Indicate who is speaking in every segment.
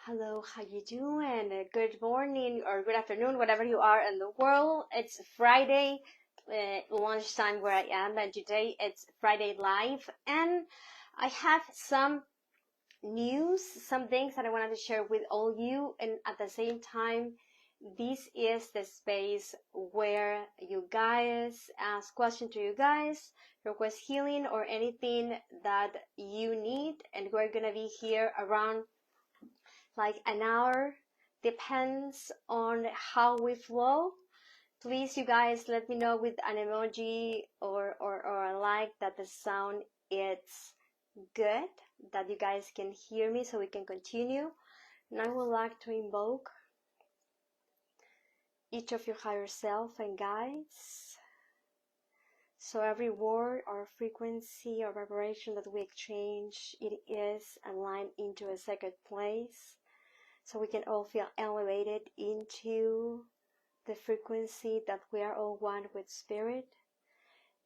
Speaker 1: Hello, how you doing? Good morning or good afternoon, whatever you are in the world. It's Friday, lunchtime where I am, and today it's Friday Live, and I have some news, some things that I wanted to share with all you, and at the same time, this is the space where you guys ask questions to you guys, request healing or anything that you need, and we're gonna be here around like an hour, depends on how we flow. Please, you guys, let me know with an emoji or a like that the sound is good, that you guys can hear me so we can continue. And I would like to invoke each of your higher self and guides. So every word or frequency or vibration that we exchange, it is aligned into a sacred place. So we can all feel elevated into the frequency that we are all one with spirit.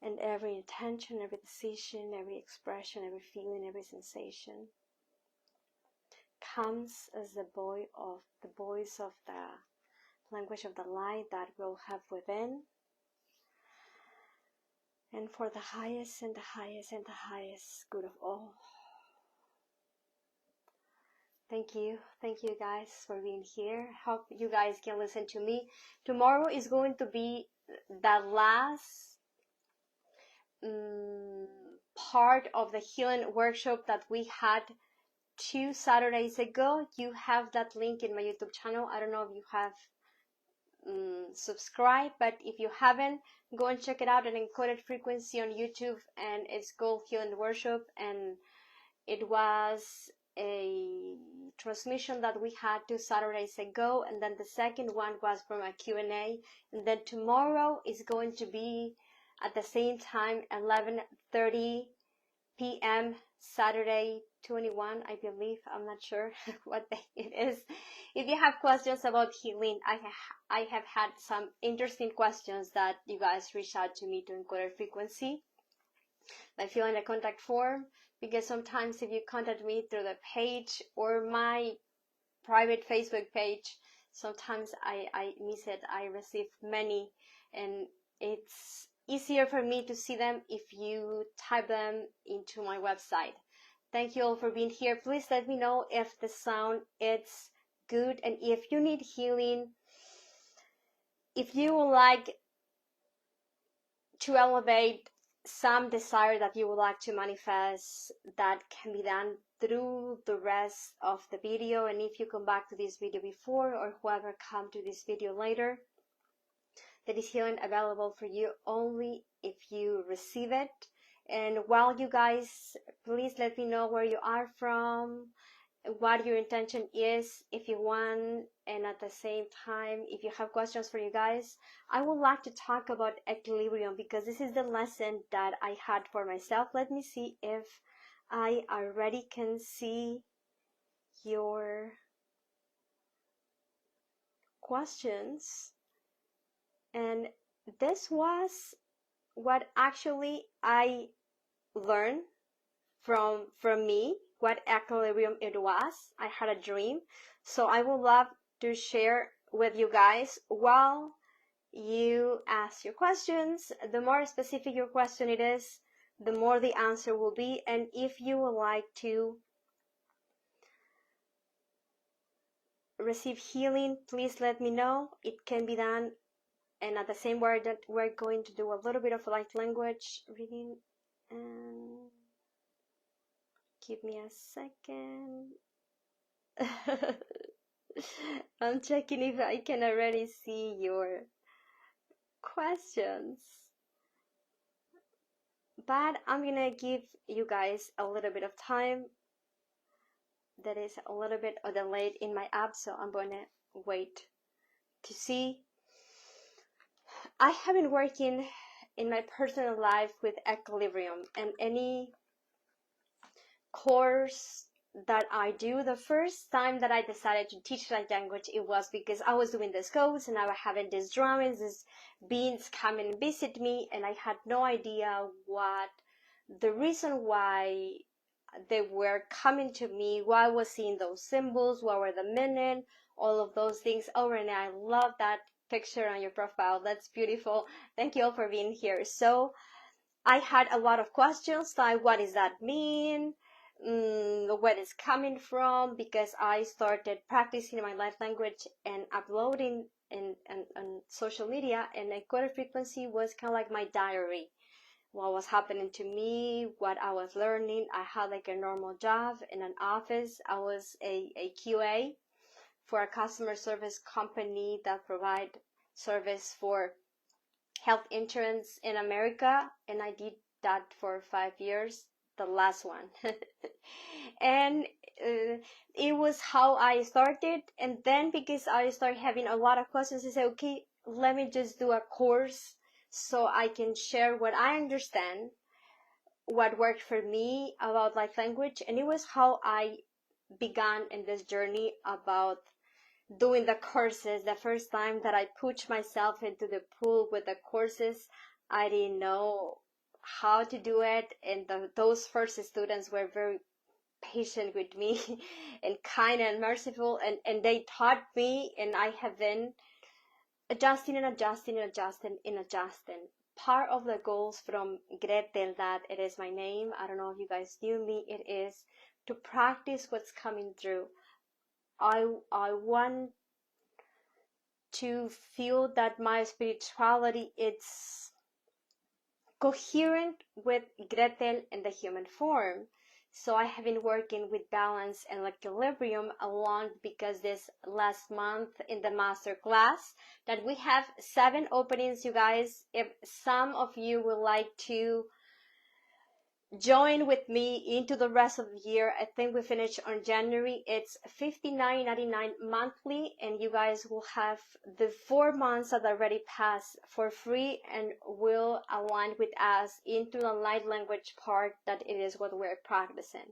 Speaker 1: And every intention, every decision, every expression, every feeling, every sensation comes as the voice of the language of the light that we'll have within. And for the highest and the highest and the highest good of all. Thank you guys for being here. Hope you guys can listen to me. Tomorrow is going to be the last part of the healing workshop that we had 2 Saturdays ago. You have that link in my YouTube channel. I don't know if you have subscribed, but if you haven't, go and check it out, an Encoded frequency on YouTube, and it's called Healing Workshop, and it was a transmission that we had 2 Saturdays ago, and then the second one was from a Q&A, and then tomorrow is going to be at the same time, 11:30 p.m. Saturday 21, I believe. I'm not sure what day it is. If you have questions about healing, I have had some interesting questions that you guys reached out to me to Encoded frequency by filling a contact form, because sometimes if you contact me through the page or my private Facebook page, sometimes I miss it. I receive many, and it's easier for me to see them if you type them into my website. Thank you all for being here. Please let me know if the sound is good, and if you need healing, if you would like to elevate some desire that you would like to manifest, that can be done through the rest of the video. And if you come back to this video before, or whoever come to this video later, there is healing available for you only if you receive it. And while you guys, please let me know where you are from, what your intention is, if you want, and at the same time, if you have questions for you guys, I would like to talk about equilibrium, because this is the lesson that I had for myself. Let me see if I already can see your questions. And this was what actually I learned from me, what equilibrium it was. I had a dream, so I would love to share with you guys while you ask your questions. The more specific your question it is, the more the answer will be. And if you would like to receive healing, please let me know. It can be done. And at the same word that we're going to do a little bit of light language reading. And give me a second. I'm checking if I can already see your questions. But I'm gonna give you guys a little bit of time. There is a little bit of delay in my app, so I'm gonna wait to see. I have been working in my personal life with equilibrium, and any course that I do, the first time that I decided to teach that language, it was because I was doing this codes and I was having these drawings, these beings come and visit me, and I had no idea what the reason why they were coming to me, why I was seeing those symbols, what were the meaning, all of those things. Oh, Renee, I love that picture on your profile. That's beautiful. Thank you all for being here. So I had a lot of questions like, what does that mean? Where it's coming from? Because I started practicing my life language and uploading on social media, and Encoded Frequency was kind of like my diary. What was happening to me, what I was learning. I had like a normal job in an office. I was a QA for a customer service company that provide service for health insurance in America, and I did that for 5 years, the last one. And it was how I started. And then because I started having a lot of questions, I said, okay, let me just do a course so I can share what I understand, what worked for me about life language. And it was how I began in this journey about doing the courses. The first time that I pushed myself into the pool with the courses, I didn't know how to do it, and those first students were very patient with me and kind and merciful, and they taught me, and I have been adjusting and adjusting and adjusting and adjusting. Part of the goals from Gretel, that it is my name, I don't know if you guys knew me, it is to practice what's coming through. I want to feel that my spirituality is coherent with Gretel in the human form. So I have been working with balance and equilibrium along, because this last month in the master class that we have 7 openings, you guys. If some of you would like to join with me into the rest of the year, I think we finish on January. It's $59.99 monthly, and you guys will have the 4 months that already passed for free and will align with us into the light language part, that it is what we're practicing.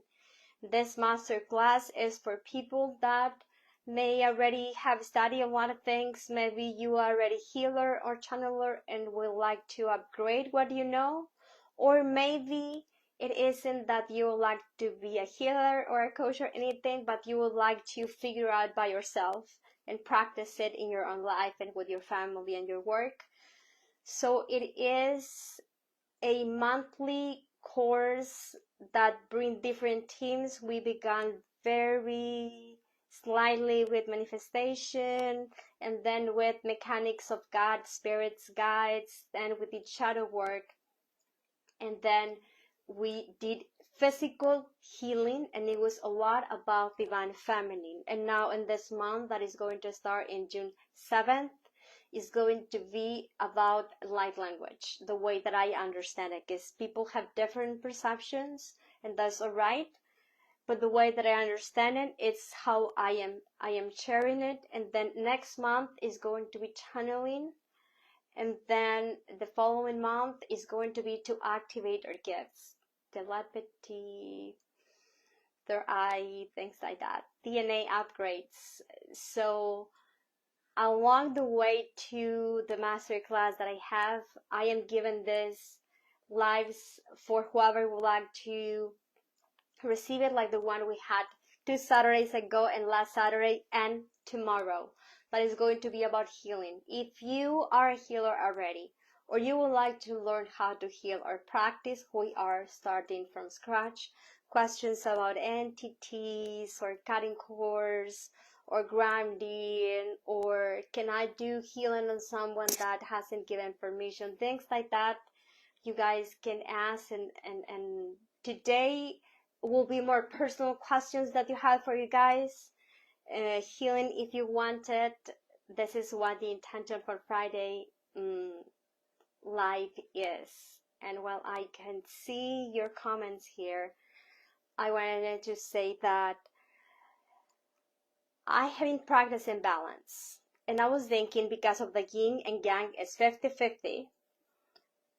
Speaker 1: This master class is for people that may already have studied a lot of things. Maybe you are already healer or channeler and would like to upgrade what you know, or maybe it isn't that you would like to be a healer or a coach or anything, but you would like to figure out by yourself and practice it in your own life and with your family and your work. So it is a monthly course that bring different themes. We began very slightly with manifestation, and then with mechanics of God, spirits, guides, and with the shadow work. And then we did physical healing, and it was a lot about divine feminine. And now in this month that is going to start in June 7th is going to be about light language, the way that I understand it, because people have different perceptions, and that's all right. But the way that I understand it, it's how I am sharing it. And then next month is going to be channeling. And then the following month is going to be to activate our gifts, telepathy, third eye, things like that, DNA upgrades. So along the way to the master class that I am given this lives for whoever would like to receive it, like the one we had 2 Saturdays ago, and last Saturday and tomorrow. That is going to be about healing. If you are a healer already, or you would like to learn how to heal or practice, we are starting from scratch. Questions about entities or cutting cords or grounding, or can I do healing on someone that hasn't given permission, things like that, you guys can ask. And today will be more personal questions that you have for you guys. Healing if you want it. This is what the intention for Friday live is. And while I can see your comments here, I wanted to say that I have been practicing balance, and I was thinking, because of the yin and yang is 50-50,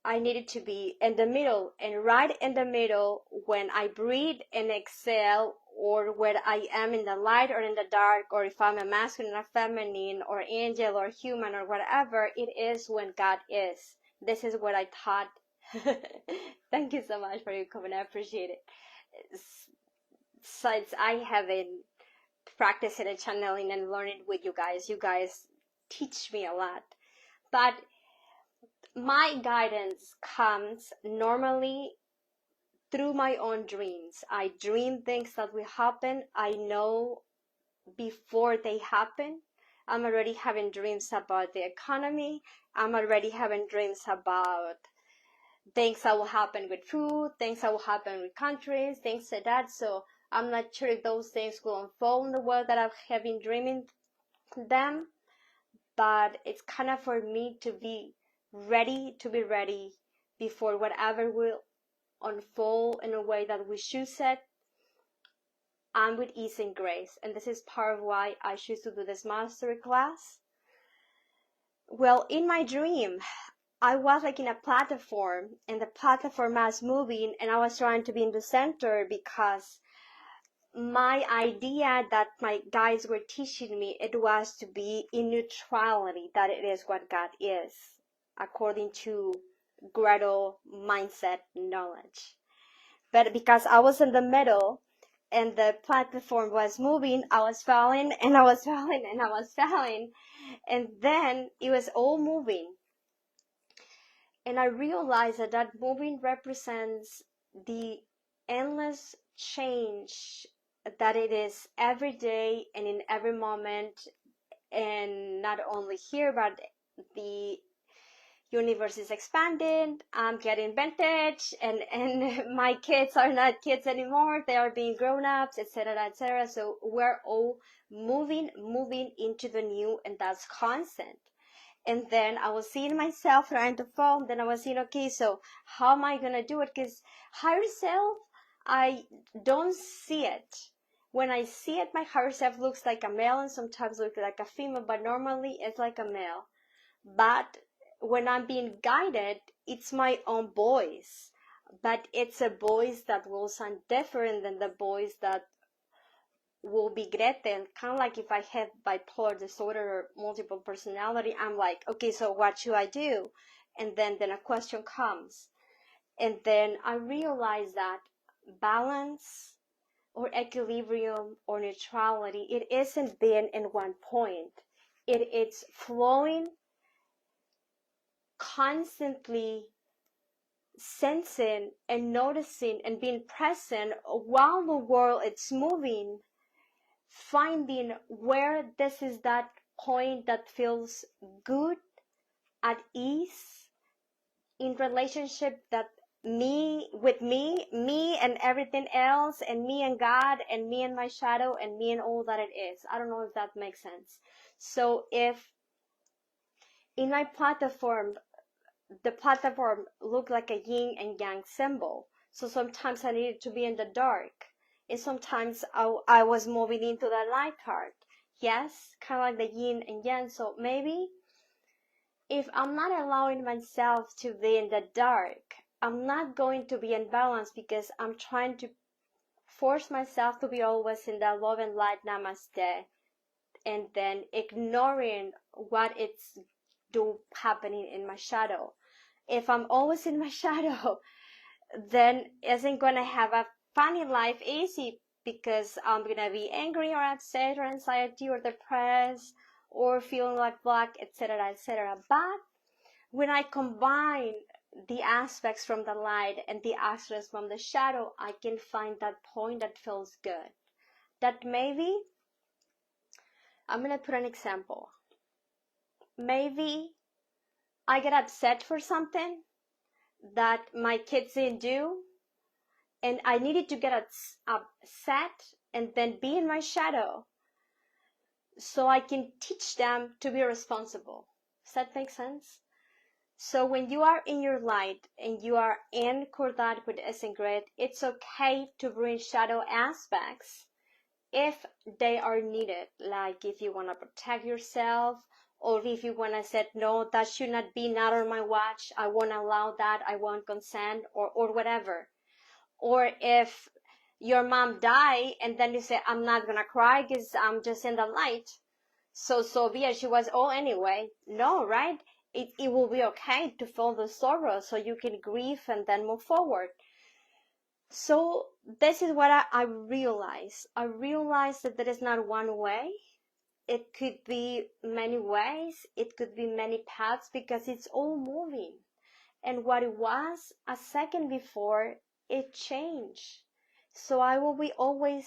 Speaker 1: I needed to be in the middle, and right in the middle when I breathe and exhale, or where I am in the light or in the dark, or if I'm a masculine or feminine or angel or human or whatever, it is when God is. This is what I thought. Thank you so much for your comment. I appreciate it. since I haven't practicing and channeling and learning with you guys teach me a lot. But my guidance comes normally through my own dreams. I dream things that will happen. I know before they happen. I'm already having dreams about the economy. I'm already having dreams about things that will happen with food, things that will happen with countries, things like that. So I'm not sure if those things will unfold in the world that I have been dreaming them, but it's kind of for me to be ready before whatever will unfold in a way that we choose it. I'm with ease and grace, and this is part of why I choose to do this mastery class. Well, in my dream, I was like in a platform, and the platform was moving, and I was trying to be in the center because my idea that my guides were teaching me, it was to be in neutrality, that it is what God is, according to Grethel mindset knowledge. But because I was in the middle and the platform was moving, I was falling and I was falling and I was falling, and then it was all moving. And I realized that that moving represents the endless change that it is every day and in every moment, and not only here, but the universe is expanding. I'm getting vintage, and my kids are not kids anymore. They are being grown-ups, etc., etc. So we're all moving into the new, and that's constant. And then I was seeing myself trying to fall. Then I was saying, okay, so how am I going to do it? Because higher self, I don't see it. When I see it, my higher self looks like a male and sometimes looks like a female, but normally it's like a male. But when I'm being guided, it's my own voice. But it's a voice that will sound different than the voice that will be Gretel. Kind of like if I have bipolar disorder or multiple personality, I'm like, okay, so what should I do? And then a question comes. And then I realize that balance or equilibrium or neutrality, it isn't being in one point. It's flowing, constantly sensing and noticing and being present while the world is moving, finding where this is that point that feels good, at ease, in relationship that me and everything else, and me and God, and me and my shadow, and me and all that it is. I don't know if that makes sense. So if in my platform, the platform looked like a yin and yang symbol, so sometimes I needed to be in the dark, and sometimes I was moving into the light part. Yes, kind of like the yin and yang. So maybe if I'm not allowing myself to be in the dark, I'm not going to be in balance, because I'm trying to force myself to be always in the love and light namaste, and then ignoring what it's happening in my shadow. If I'm always in my shadow, then isn't gonna have a funny life easy, because I'm gonna be angry or upset or anxiety or depressed or feeling like black, etc., etc. But when I combine the aspects from the light and the aspects from the shadow, I can find that point that feels good. That maybe, I'm gonna put an example. Maybe I get upset for something that my kids didn't do, and I needed to get upset and then be in my shadow so I can teach them to be responsible. Does that make sense? So when you are in your light and you are in Encoded with Encoded, it's okay to bring shadow aspects if they are needed. Like if you want to protect yourself, or if you want to say, no, that should not be, not on my watch, I won't allow that, I won't consent, or whatever. Or if your mom died and then you say, I'm not gonna cry because I'm just in the light, so be it, she was all anyway. No, right? It will be okay to feel the sorrow so you can grieve and then move forward. So this is what I realized. I realized that there is not one way. It could be many ways. It could be many paths because it's all moving. And what it was a second before, it changed. So I will be always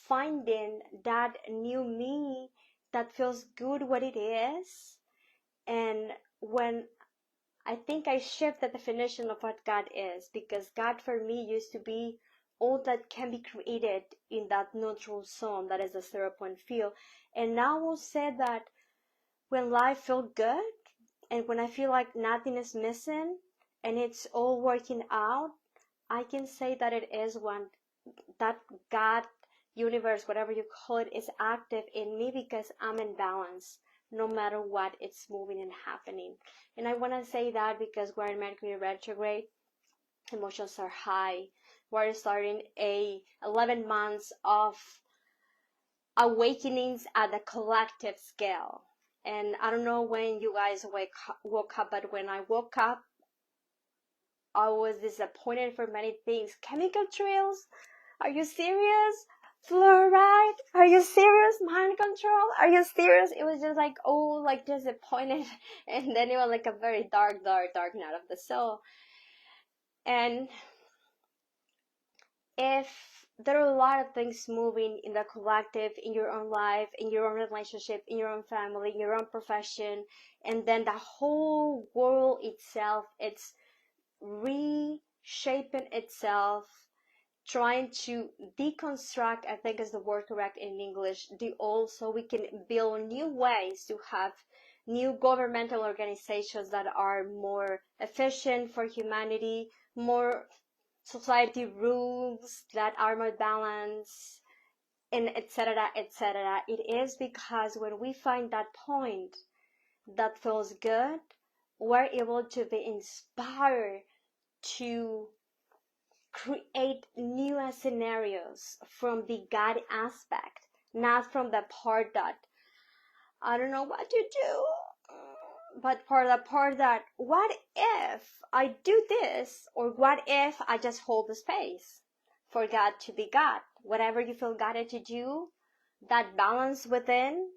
Speaker 1: finding that new me that feels good what it is. And when I think I shift the definition of what God is, because God for me used to be all that can be created in that neutral zone that is the 0 point field. And now I will say that when life feels good and when I feel like nothing is missing and it's all working out, I can say that it is one that God, universe, whatever you call it, is active in me because I'm in balance no matter what it's moving and happening. And I want to say that because we're in Mercury retrograde, emotions are high. We're starting a 11 months of awakenings at the collective scale. And I don't know when you guys woke up, but when I woke up, I was disappointed for many things. Chemical trails? Are you serious? Fluoride? Are you serious? Mind control? Are you serious? It was just like, oh, like disappointed. And then it was like a very dark night of the soul. And if there are a lot of things moving in the collective, in your own life, in your own relationship, in your own family, in your own profession, and then the whole world itself, it's reshaping itself, trying to deconstruct, I think is the word correct in English, the old, so we can build new ways to have new governmental organizations that are more efficient for humanity, more society rules that are more balanced, and etc., etc. It is because when we find that point that feels good, we're able to be inspired to create new scenarios from the God aspect, not from the part that I don't know what to do, but for the part that what if I do this, or what if I just hold the space for God to be God? Whatever you feel guided to do, that balance within,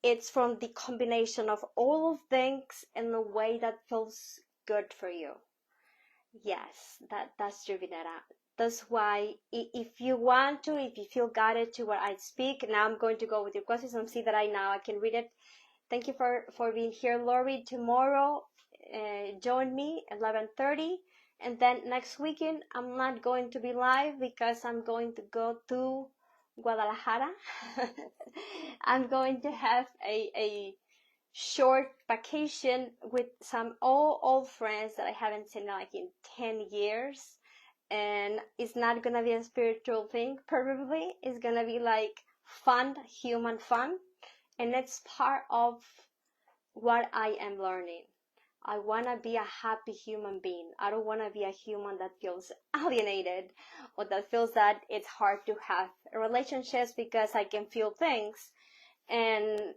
Speaker 1: it's from the combination of all things in the way that feels good for you. Yes, that's true, Vinera. That's why if you want to, if you feel guided to what I speak, now I'm going to go with your questions and see that I can read it. Thank you for being here, Lori. Tomorrow, join me at 11:30, and then next weekend I'm not going to be live because I'm going to go to Guadalajara. I'm going to have a short vacation with some old friends that I haven't seen like in 10 years. And it's not gonna be a spiritual thing, probably. It's gonna be like fun, human fun. And it's part of what I am learning. I wanna be a happy human being. I don't wanna be a human that feels alienated or that feels that it's hard to have relationships because I can feel things. And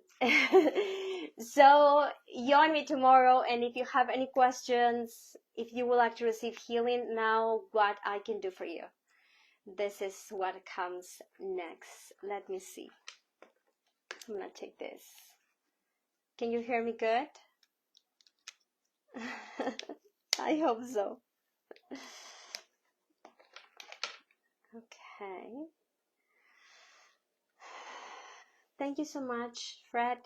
Speaker 1: so join me tomorrow, and if you have any questions, if you would like to receive healing now, what I can do for you, this is what comes next. Let me see. I'm gonna take this. Can you hear me good? I hope so. Okay. Thank you so much, Fred.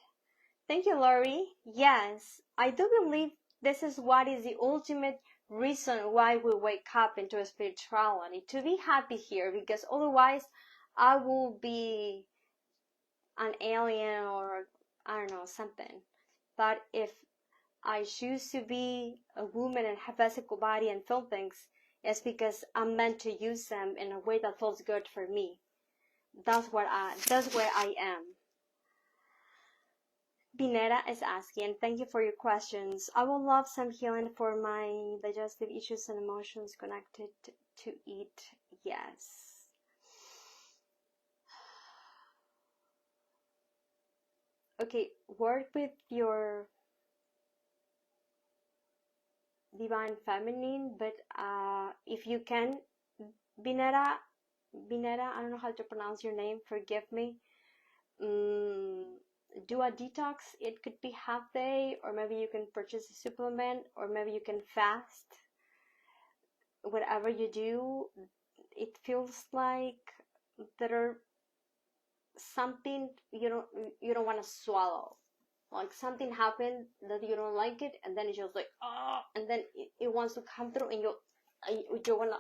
Speaker 1: Thank you, Lori. Yes, I do believe this is what is the ultimate reason why we wake up into spirituality, to be happy here, because otherwise I will be an alien or I don't know, something. But if I choose to be a woman and have a physical body and feel things, it's because I'm meant to use them in a way that feels good for me. That's where I am. Binera is asking, thank you for your questions. I would love some healing for my digestive issues and emotions connected to it. Yes. Okay, work with your divine feminine, but if you can, Binera, I don't know how to pronounce your name, forgive me. Do a detox. It could be half day, or maybe you can purchase a supplement, or maybe you can fast. Whatever you do, it feels like there's something you don't want to swallow. Like something happened that you don't like it, and then it's just like, oh, and then it wants to come through, and you want to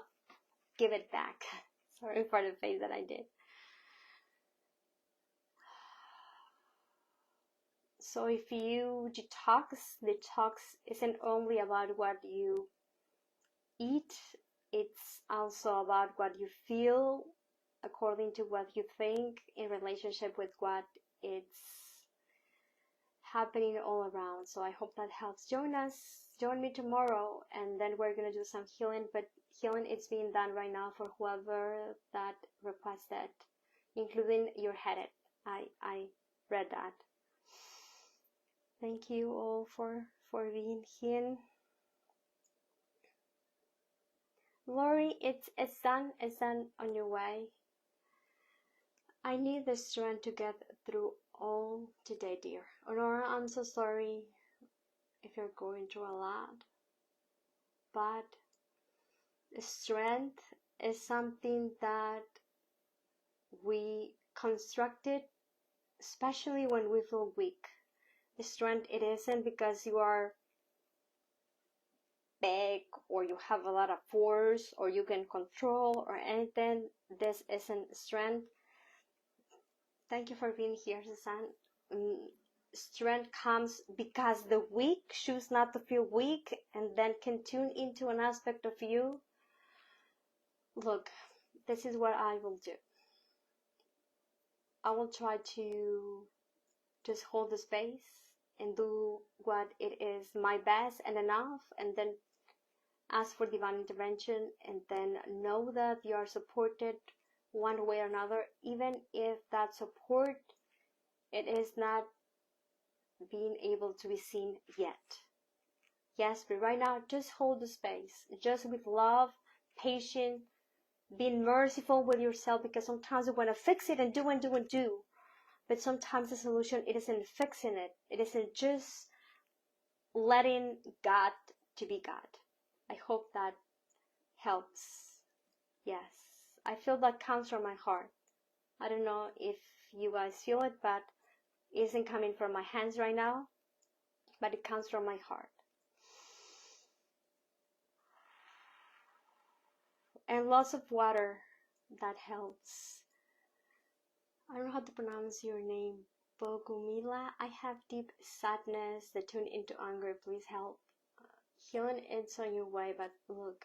Speaker 1: give it back. Sorry for the face that I did. So if you detox isn't only about what you eat, it's also about what you feel according to what you think in relationship with what it's happening all around. So I hope that helps. Join me tomorrow, and then we're gonna do some healing, but healing is being done right now for whoever that requested, including your headed. I read that. Thank you all for being here. Lori, it's done on your way. I need the strength to get through all today, dear. Honora, I'm so sorry if you're going through a lot, but strength is something that we constructed, especially when we feel weak. The strength, it isn't because you are big or you have a lot of force or you can control or anything. This isn't strength. Thank you for being here, Susan. Strength comes because the weak choose not to feel weak and then can tune into an aspect of you. Look, this is what I will do. I will try to just hold the space and do what it is my best and enough, and then ask for divine intervention, and then know that you are supported one way or another, even if that support it is not being able to be seen yet. Yes, but right now just hold the space, just with love, patience, being merciful with yourself, because sometimes you want to fix it and do, but sometimes the solution, it isn't fixing it, it isn't just letting God to be God. I hope that helps. Yes, I feel that comes from my heart. I don't know if you guys feel it, but it isn't coming from my hands right now, but it comes from my heart. And lots of water, that helps. I don't know how to pronounce your name. Bogumila, I have deep sadness that tune into anger. Please help. Healing is on your way, but look,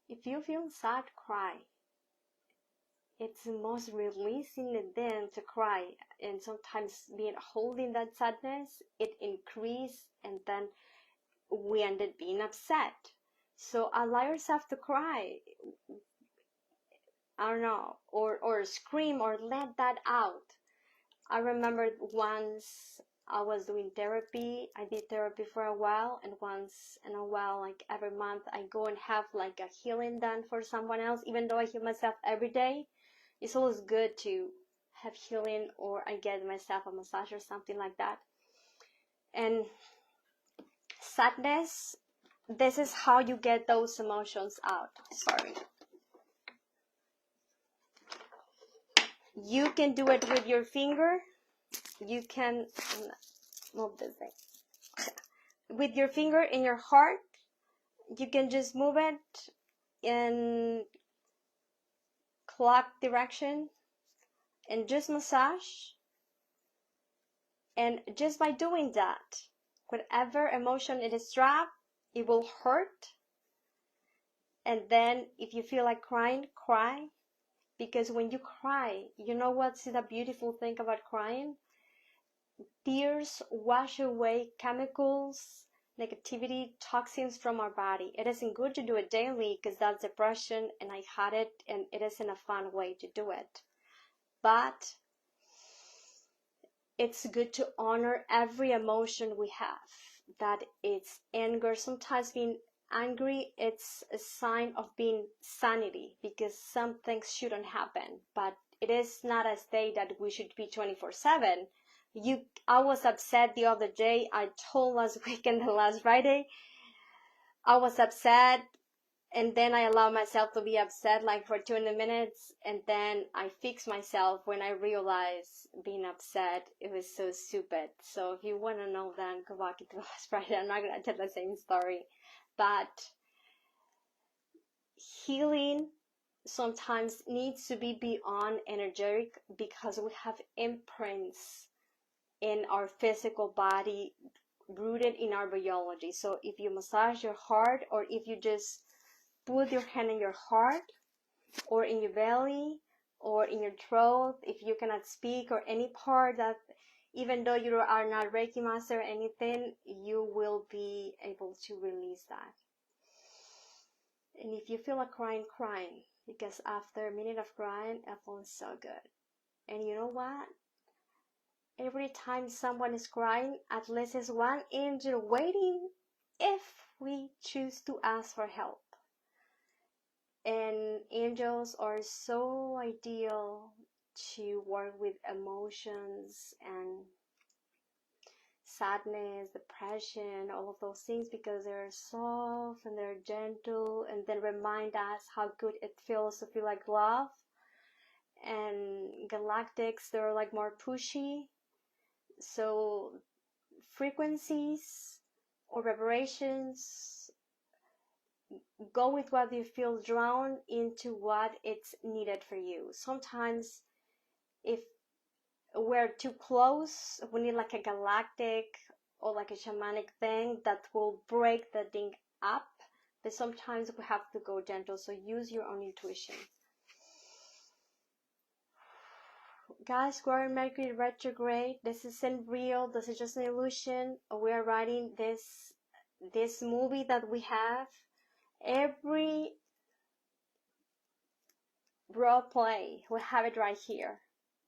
Speaker 1: if you feel sad, cry. It's the most releasing thing to cry, and sometimes being holding that sadness, it increases, and then we end up being upset. So allow yourself to cry. I don't know, or scream, or let that out. I remember once I was doing therapy. I did therapy for a while, and once in a while, like every month, I go and have like a healing done for someone else. Even though I heal myself every day, it's always good to have healing, or I get myself a massage or something like that. And sadness, this is how you get those emotions out. Sorry. You can do it with your finger. You can move this thing. With your finger in your heart, you can just move it in clock direction and just massage. And just by doing that, whatever emotion it is trapped, it will hurt. And then if you feel like crying, cry. Because when you cry, you know what's the beautiful thing about crying? Tears wash away chemicals, negativity, toxins from our body. It isn't good to do it daily because that's depression, and I had it, and it isn't a fun way to do it. But it's good to honor every emotion we have. That it's anger, sometimes being angry, it's a sign of being sanity, because some things shouldn't happen, but it is not a state that we should be 24/7. I was upset the other day. I told last weekend and last Friday, I was upset, and then I allow myself to be upset like for 20 minutes, and then I fix myself when I realize being upset, it was so stupid. So if you want to know that, go back into last Friday. I'm not going to tell the same story. But healing sometimes needs to be beyond energetic, because we have imprints in our physical body rooted in our biology. So if you massage your heart, or if you just put your hand in your heart or in your belly or in your throat, if you cannot speak, or any part that, even though you are not Reiki master or anything, you will be able to release that. And if you feel like crying, because after a minute of crying, it feels so good. And you know what? Every time someone is crying, at least there's one angel waiting if we choose to ask for help. And angels are so ideal to work with emotions and sadness, depression, all of those things, because they're soft and they're gentle, and then remind us how good it feels to feel like love. And galactics, they're like more pushy. So frequencies or vibrations, go with what you feel drawn into, what it's needed for you. Sometimes if we're too close, we need like a galactic or like a shamanic thing that will break the thing up. But sometimes we have to go gentle, so use your own intuition. Guys, we're in Mercury retrograde. This isn't real. This is just an illusion. We are writing this movie that we have. Every role play, we have it right here.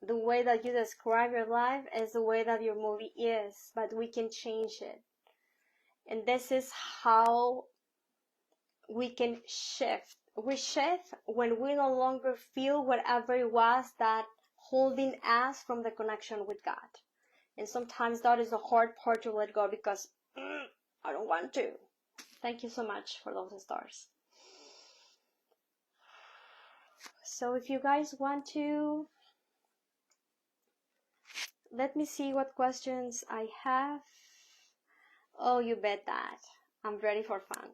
Speaker 1: The way that you describe your life is the way that your movie is, but we can change it. And this is how we can shift. We shift when we no longer feel whatever it was that holding us from the connection with God. And sometimes that is the hard part to let go, because I don't want to. Thank you so much for those stars. So if you guys want to, let me see what questions I have. Oh, you bet that. I'm ready for fun.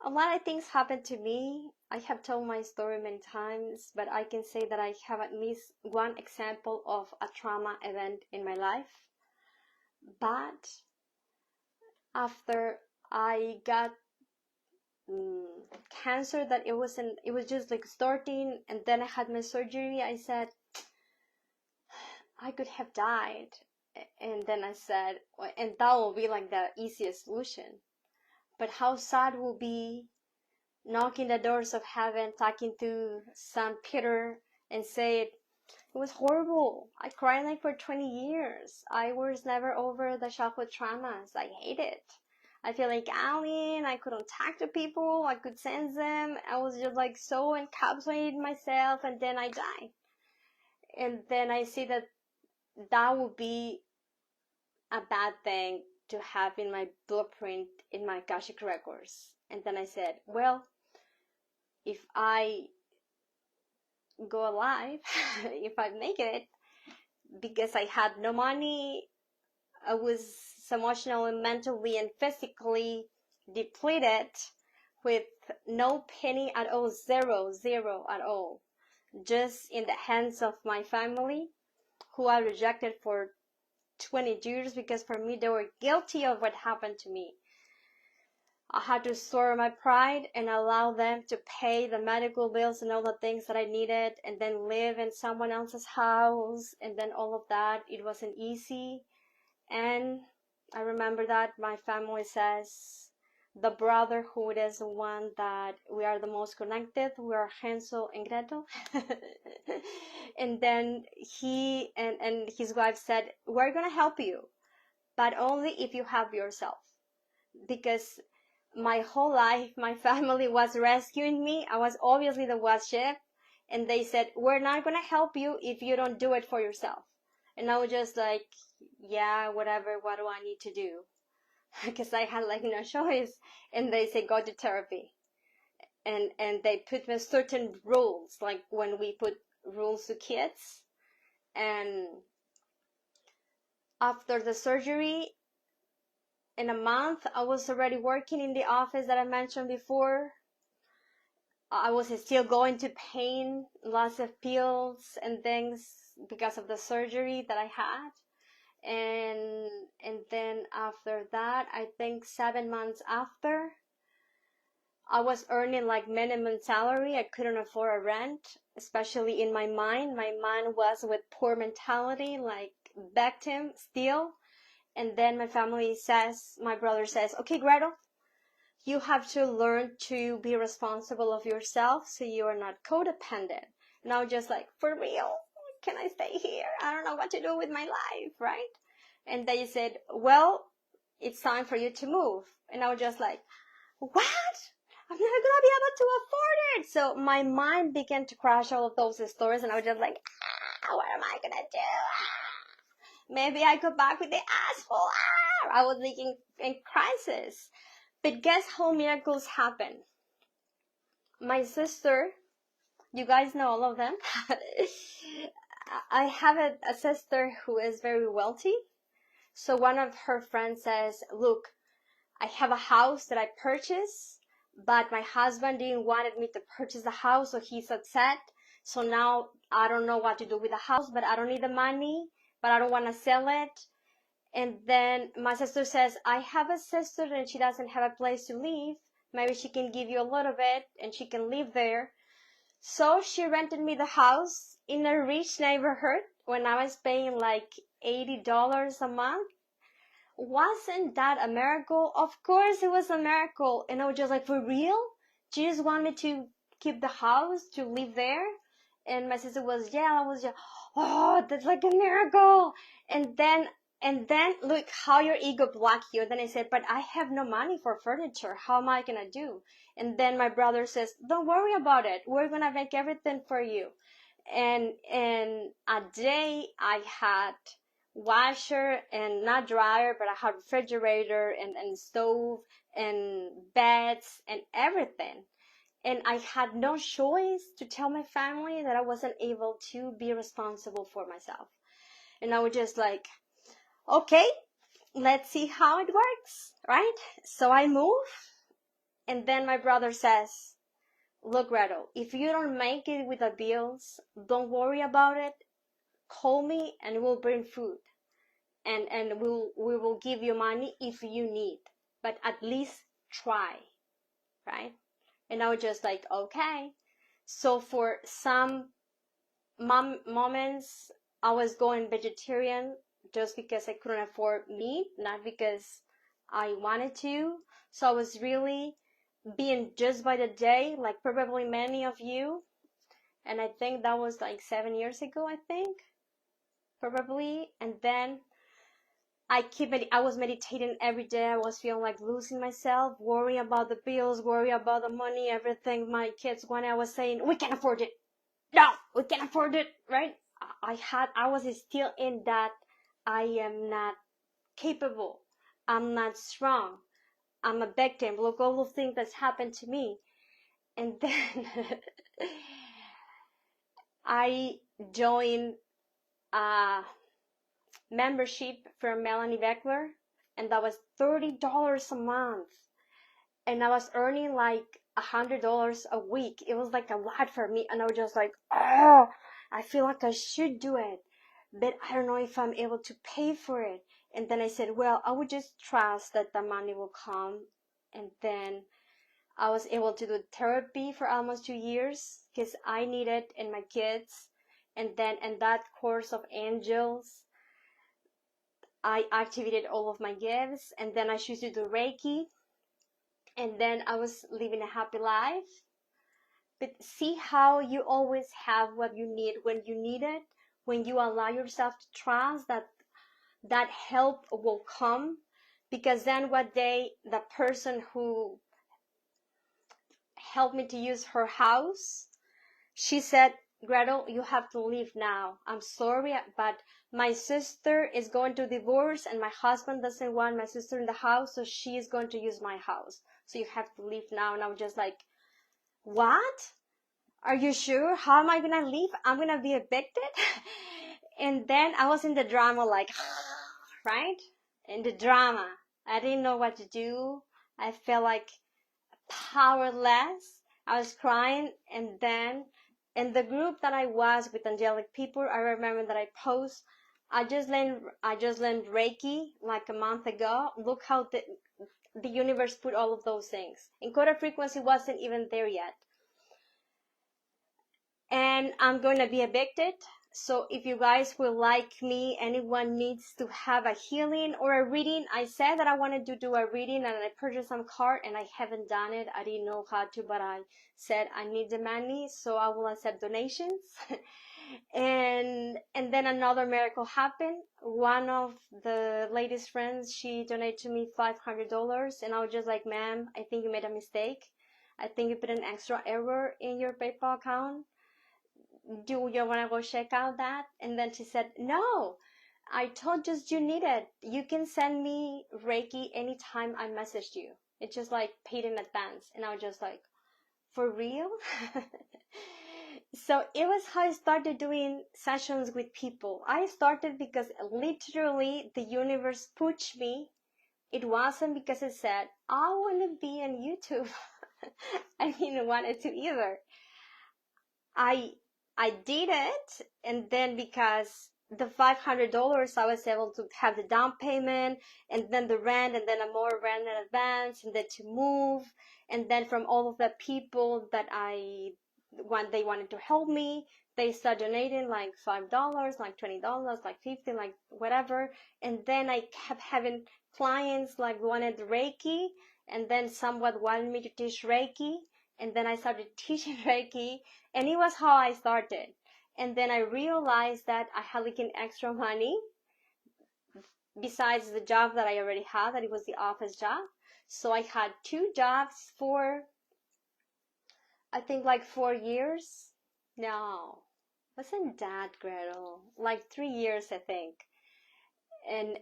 Speaker 1: A lot of things happened to me. I have told my story many times, but I can say that I have at least one example of a trauma event in my life. But after I got cancer, that it was just like starting, and then I had my surgery, I said I could have died. And then I said, and that will be like the easiest solution. But how sad will be knocking the doors of heaven, talking to St. Peter, and say it was horrible. I cried like for 20 years. I was never over the childhood traumas. I hate it. I feel like alien. I couldn't talk to people. I could sense them. I was just like so encapsulated myself, and then I died. And then I see that would be a bad thing to have in my blueprint, in my Akashic records. And then I said, well, if I go alive, if I make it, because I had no money, I was emotionally, mentally, and physically depleted, with no penny at all, zero at all, just in the hands of my family, who I rejected for 20 years, because for me they were guilty of what happened to me. I had to store my pride and allow them to pay the medical bills and all the things that I needed, and then live in someone else's house, and then all of that. It wasn't easy. And I remember that my family says the brotherhood is the one that we are the most connected. We are Hansel and Gretel. And then he and his wife said, we're gonna help you, but only if you help yourself, because my whole life, my family was rescuing me. I was obviously the white sheep. And they said, we're not going to help you if you don't do it for yourself. And I was just like, yeah, whatever, what do I need to do? Because I had like no choice. And they said, go to therapy. And they put me certain rules, like when we put rules to kids. And after the surgery, in a month, I was already working in the office that I mentioned before. I was still going to pain, lots of pills and things because of the surgery that I had. And then after that, I think 7 months after, I was earning like minimum salary. I couldn't afford a rent, especially in my mind. My mind was with poor mentality, like victim still. And then my family says, my brother says, okay, Gretel, you have to learn to be responsible of yourself so you are not codependent. And I was just like, for real? Can I stay here? I don't know what to do with my life, right? And they said, well, it's time for you to move. And I was just like, what? I'm never going to be able to afford it. So my mind began to crash all of those stories. And I was just like, what am I going to do? Maybe I go back with the asshole. I was thinking in crisis. But guess how miracles happen? My sister, you guys know all of them. I have a sister who is very wealthy. So one of her friends says, look, I have a house that I purchased, but my husband didn't want me to purchase the house, so he's upset. So now I don't know what to do with the house, but I don't need the money, but I don't want to sell it. And then my sister says, I have a sister and she doesn't have a place to live. Maybe she can give you a little bit and she can live there. So she rented me the house in a rich neighborhood when I was paying like $80 a month. Wasn't that a miracle? Of course it was a miracle. And I was just like, for real? She just wanted me to keep the house, to live there? And my sister was, yeah, I was just, oh, that's like a miracle. And then look how your ego blocked you. Then I said, but I have no money for furniture. How am I gonna do? And then my brother says, don't worry about it. We're gonna make everything for you. And a day I had washer and not dryer, but I had refrigerator and stove and beds and everything. And I had no choice to tell my family that I wasn't able to be responsible for myself. And I was just like, okay, let's see how it works, right? So I move, and then my brother says, look, Gretel, if you don't make it with the bills, don't worry about it. Call me and we'll bring food. And we will give you money if you need. But at least try, right? And I was just like, okay. So for some moments, I was going vegetarian just because I couldn't afford meat, not because I wanted to. So I was really being judged by the day, like probably many of you. And I think that was like 7 years ago, I think, probably. And then I was meditating every day. I was feeling like losing myself, worrying about the bills, worrying about the money, everything my kids wanted. I was saying, we can't afford it. No, we can't afford it, right? I was still in that I am not capable. I'm not strong. I'm a victim. Look, all the things that's happened to me. And then I joined a membership from Melanie Beckler, and that was $30 a month. And I was earning like $100 a week. It was like a lot for me. And I was just like, oh, I feel like I should do it, but I don't know if I'm able to pay for it. And then I said, well, I would just trust that the money will come. And then I was able to do therapy for almost 2 years because I needed it and my kids. And then in that course of angels, I activated all of my gifts. And then I chose to do Reiki. And then I was living a happy life. But see how you always have what you need when you need it, when you allow yourself to trust that help will come. because then one day the person who helped me to use her house, she said, Gretel, you have to leave now. I'm sorry, but my sister is going to divorce and my husband doesn't want my sister in the house, so she is going to use my house. So you have to leave now. And I was just like, what? Are you sure? How am I going to leave? I'm going to be evicted? And then I was in the drama like, right? In the drama. I didn't know what to do. I felt like powerless. I was crying, and then in the group that I was with angelic people, I remember that I post, I just learned Reiki like a month ago. Look how the universe put all of those things. Encoded frequency wasn't even there yet. And I'm going to be evicted. So if you guys will like me, anyone needs to have a healing or a reading. I said that I wanted to do a reading and I purchased some card and I haven't done it. I didn't know how to, but I said I need the money, so I will accept donations. and then another miracle happened. One of the lady's friends, she donated to me $500 and I was just like, ma'am, I think you made a mistake. I think you put an extra error in your PayPal account. Do you want to go check out that? And then she said, no, I told you need it. You can send me Reiki anytime I messaged you. It's just like paid in advance. And I was just like, for real? So it was how I started doing sessions with people. I started because literally the universe pushed me. It wasn't because it said, I want to be on YouTube. I didn't want it to either. I did it, and then because the $500, I was able to have the down payment, and then the rent, and then a more rent in advance, and then to move, and then from all of the people that they wanted to help me, they started donating like $5, like $20, like $50, like whatever, and then I kept having clients like wanted Reiki, and then somewhat wanted me to teach Reiki, and then I started teaching Reiki. And it was how I started. And then I realized that I had like an extra money besides the job that I already had, that it was the office job. So I had 2 jobs for, I think like 4 years. No, wasn't that, Gretel? Like 3 years, I think. And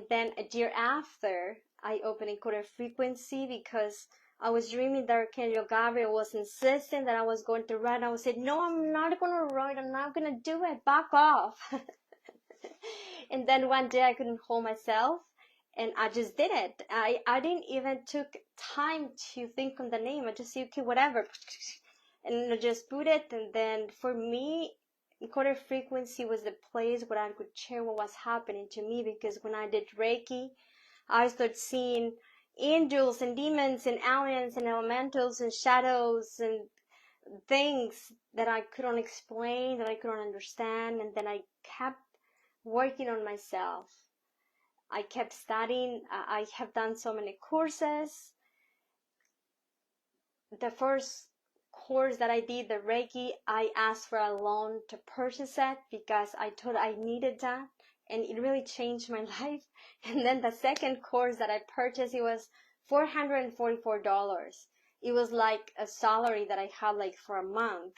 Speaker 1: then a year after, I opened Encoded Frequency because I was dreaming that Archangel Gabriel was insisting that I was going to write. I was saying, no, I'm not going to write. I'm not going to do it. Back off. And then one day I couldn't hold myself and I just did it. I didn't even took time to think on the name. I just said, okay, whatever. And I just put it. And then for me, Encoded Frequency was the place where I could share what was happening to me, because when I did Reiki, I started seeing angels and demons and aliens and elementals and shadows and things that I couldn't explain, that I couldn't understand. And then I kept working on myself. I kept studying. I have done so many courses. The first course that I did, the Reiki, I asked for a loan to purchase it because I thought I needed that. And it really changed my life. And then the second course that I purchased, it was $444. It was like a salary that I had like for a month.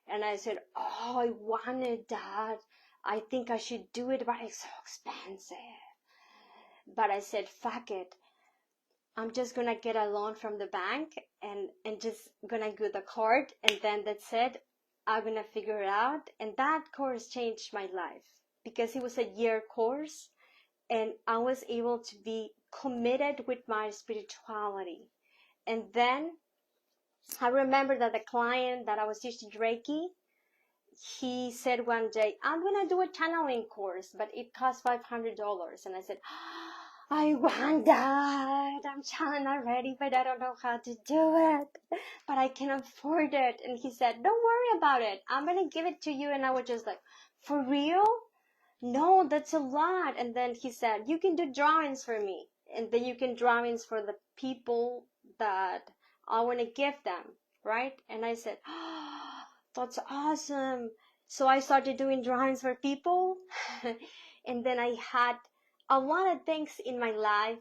Speaker 1: And I said, oh, I wanted that. I think I should do it, but it's so expensive. But I said, fuck it. I'm just gonna get a loan from the bank and just gonna get the card, and then that's it. I'm gonna figure it out. And that course changed my life because it was a year course and I was able to be committed with my spirituality. And then I remember that the client that I was teaching Reiki, he said one day, I'm gonna do a channeling course, but it costs $500. And I said, I want that. I'm channeling already, but I don't know how to do it. But I can afford it. And he said, don't worry about it. I'm going to give it to you. And I was just like, for real? No, that's a lot. And then he said, you can do drawings for me. And then you can drawings for the people that I want to give them, right? And I said, oh, that's awesome. So I started doing drawings for people. And then I had a lot of things in my life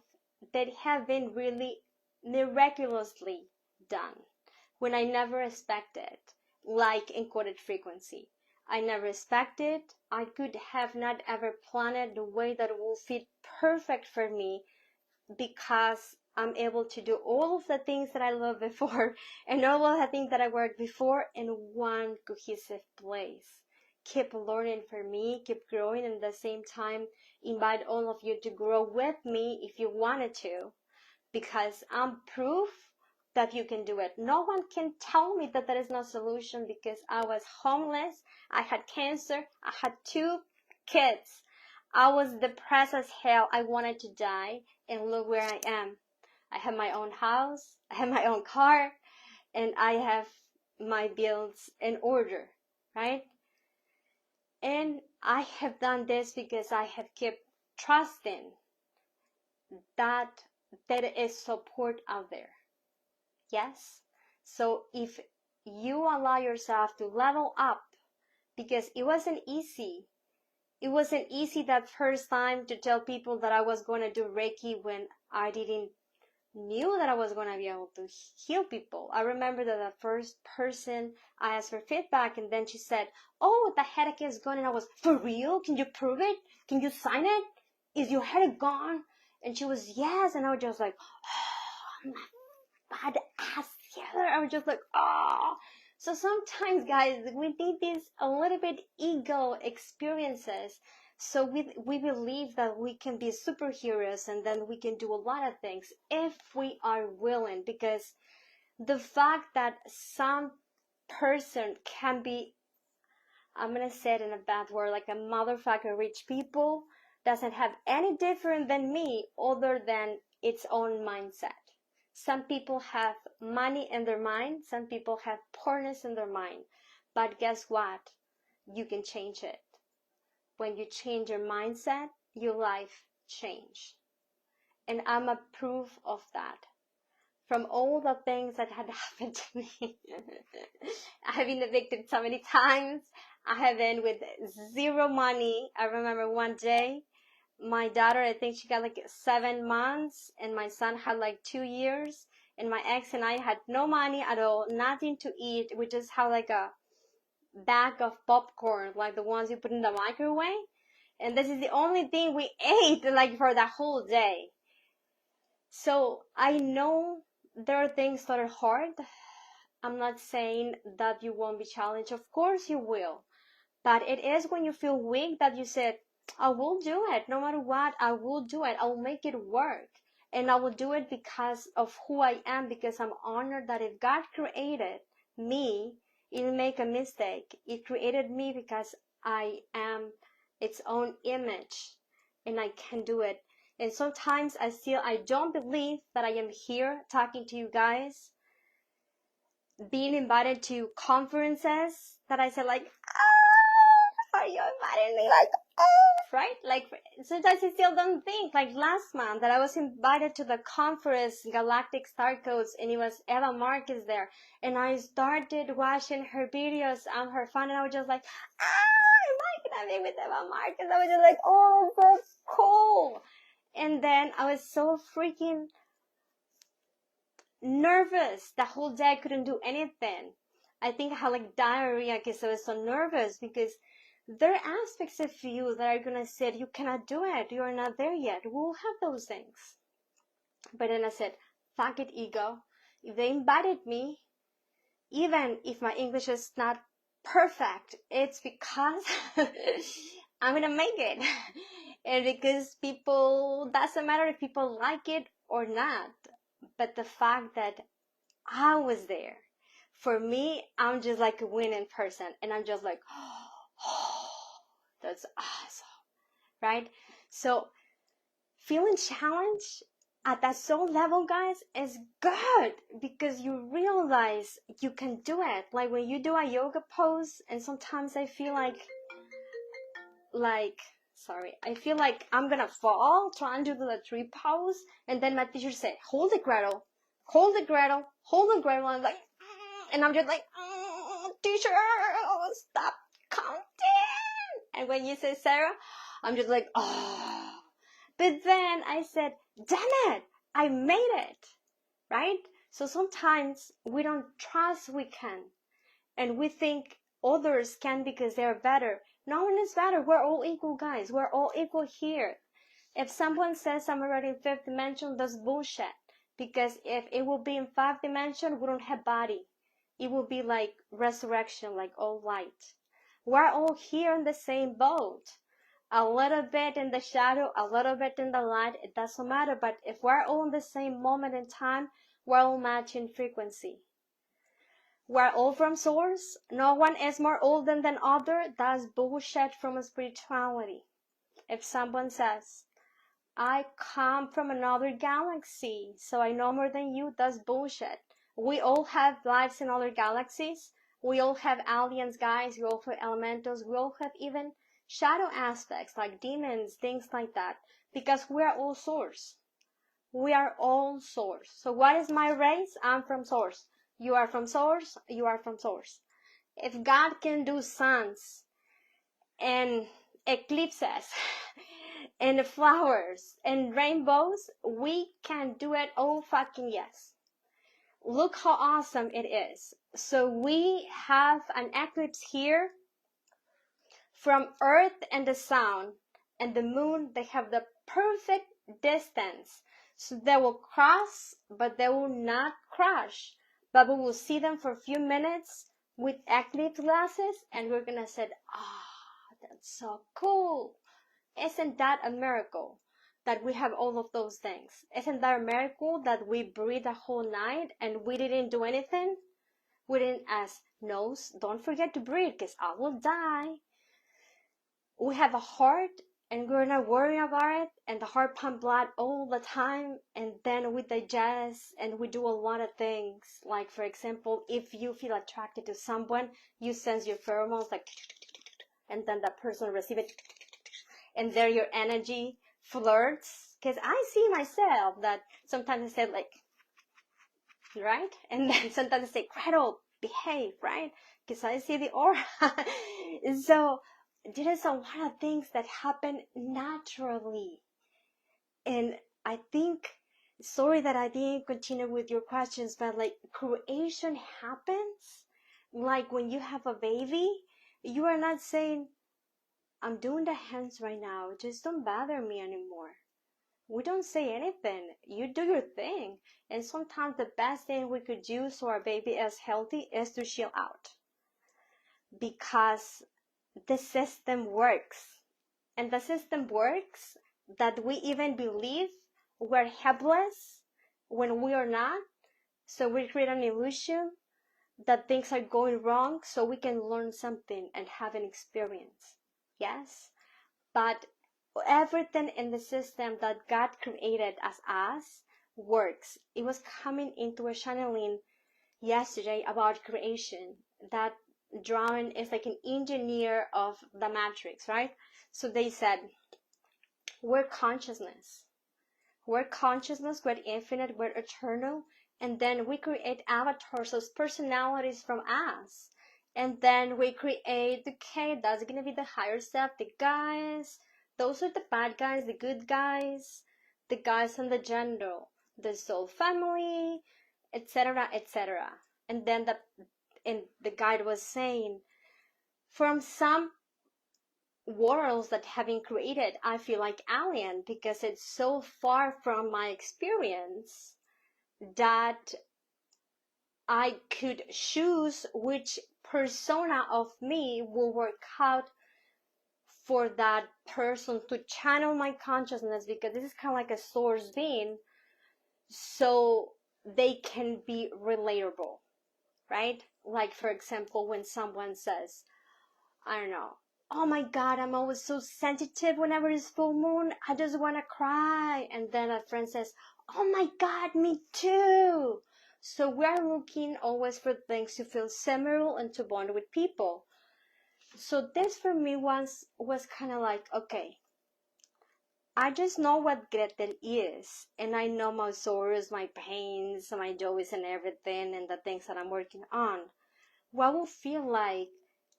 Speaker 1: that have been really miraculously done when I never expected, like encoded frequency. I never expected. I could have not ever planned the way that it will fit perfect for me, because I'm able to do all of the things that I loved before and all of the things that I worked before in one cohesive place. Keep learning for me, keep growing, and at the same time invite all of you to grow with me if you wanted to, because I'm proof that you can do it. No one can tell me that there is no solution, because I was homeless, I had cancer, I had 2 kids. I was depressed as hell. I wanted to die, and look where I am. I have my own house, I have my own car, and I have my bills in order, right? And I have done this because I have kept trusting that there is support out there. Yes? So if you allow yourself to level up, because it wasn't easy. It wasn't easy that first time to tell people that I was going to do Reiki when I didn't knew that I was going to be able to heal people. I remember that the first person I asked for feedback, and then she said, "Oh, the headache is gone." And I was, "For real? Can you prove it? Can you sign it? Is your headache gone?" And she was, "Yes." And I was just like, "Oh, my bad ass together." I was just like, "Oh." So sometimes, guys, we need these a little bit ego experiences. So we believe that we can be superheroes, and then we can do a lot of things if we are willing, because the fact that some person can be, I'm going to say it in a bad word, like a motherfucker rich people, doesn't have any different than me other than its own mindset. Some people have money in their mind. Some people have poorness in their mind. But guess what? You can change it. When you change your mindset, your life change. And I'm a proof of that. From all the things that had happened to me, I have been evicted so many times. I have been with zero money. I remember one day, my daughter, I think she got like 7 months, and my son had like 2 years, and my ex and I had no money at all, nothing to eat. We just had like a bag of popcorn, like the ones you put in the microwave, and this is the only thing we ate like for the whole day. So I know there are things that are hard. I'm not saying that you won't be challenged. Of course you will. But it is when you feel weak that you said, "I will do it. No matter what, I will do it. I will make it work. And I will do it because of who I am, because I'm honored that if God created me, He didn't make a mistake. It created me because I am its own image, and I can do it." And sometimes I don't believe that I am here talking to you guys, being invited to conferences, that I said like, "Are you inviting me?" Like, right? Like, sometimes I still don't think. Like last month that I was invited to the conference, Galactic Star Codes, and it was Eva Marquez there. And I started watching her videos on her phone, and I was just like, am I gonna be with Eva Marquez? I was just like, oh, that's cool. And then I was so freaking nervous the whole day. I couldn't do anything. I think I had like diarrhea because I was so nervous, because there are aspects of you that are gonna say you cannot do it, you are not there yet. We'll have those things. But then I said, fuck it, ego. If they invited me, even if my English is not perfect, it's because I'm gonna make it. And because people, doesn't matter if people like it or not, but the fact that I was there, for me, I'm just like a winning person, and I'm just like, oh, that's awesome, right? So feeling challenged at that soul level, guys, is good, because you realize you can do it. Like when you do a yoga pose, and sometimes I feel like I feel like I'm gonna fall trying to do the tree pose, and then my teacher said, hold it, Gretel, hold it, Gretel, hold it, Gretel. And I'm like, and I'm just like, teacher, stop counting. And when you say Sarah, I'm just like, oh, But then I said, damn it, I made it, right? So sometimes we don't trust we can, and we think others can because they're better. No one is better. We're all equal, guys. We're all equal here. If someone says I'm already in fifth dimension, that's bullshit. Because if it will be in 5th dimension, we don't have body. It will be like resurrection, like all light. We're all here in the same boat. A little bit in the shadow, a little bit in the light, it doesn't matter. But if we're all in the same moment in time, we're all matching frequency. We're all from source. No one is more old than other. That's bullshit from spirituality. If someone says, I come from another galaxy, so I know more than you, that's bullshit. We all have lives in other galaxies. We all have aliens, guys. We all have elementals. We all have even shadow aspects like demons, things like that. Because we are all source. We are all source. So what is my race? I'm from source. You are from source. You are from source. If God can do suns and eclipses and flowers and rainbows, we can do it. Oh fucking yes. Look how awesome it is. So we have an eclipse here from Earth and the Sun and the Moon. They have the perfect distance. So they will cross, but they will not crash. But we will see them for a few minutes with eclipse glasses, and we're gonna say, that's so cool. Isn't that a miracle that we have all of those things? Isn't that a miracle that we breathed the whole night and we didn't do anything? We didn't ask, no, don't forget to breathe because I will die. We have a heart and we're not worrying about it, and the heart pump blood all the time, and then we digest and we do a lot of things. Like, for example, if you feel attracted to someone, you sense your pheromones like, and then that person receives it, and there your energy flirts. Because I see myself that sometimes I say like, right? And then sometimes I say, Gretel, behave, right? Because I see the aura. So there is a lot of things that happen naturally. And I think, sorry that I didn't continue with your questions, but like creation happens. Like when you have a baby, you are not saying, I'm doing the hands right now, just don't bother me anymore. We don't say anything. You do your thing. And sometimes the best thing we could do so our baby is healthy is to chill out. Because the system works. And the system works that we even believe we're helpless when we are not. So we create an illusion that things are going wrong so we can learn something and have an experience. Yes? But everything in the system that God created as us works. It was coming into a channeling yesterday about creation. That drawing is like an engineer of the matrix, right? So they said, we're consciousness. We're consciousness, we're infinite, we're eternal. And then we create avatars as personalities from us. And then we create, okay, that's going to be the higher self, the guys. Those are the bad guys, the good guys, the guys in the general, the soul family, etc., etc. And then the guide was saying, from some worlds that have been created, I feel like alien because it's so far from my experience that I could choose which persona of me will work out for that person to channel my consciousness, because this is kind of like a source being, so they can be relatable, right? Like, for example, when someone says, I don't know, oh my God, I'm always so sensitive whenever it's full moon, I just want to cry. And then a friend says, oh my God, me too. So we're looking always for things to feel similar and to bond with people. So this for me was kind of like, okay, I just know what Gretel is, and I know my sorrows, my pains, my joys and everything, and the things that I'm working on. What will feel like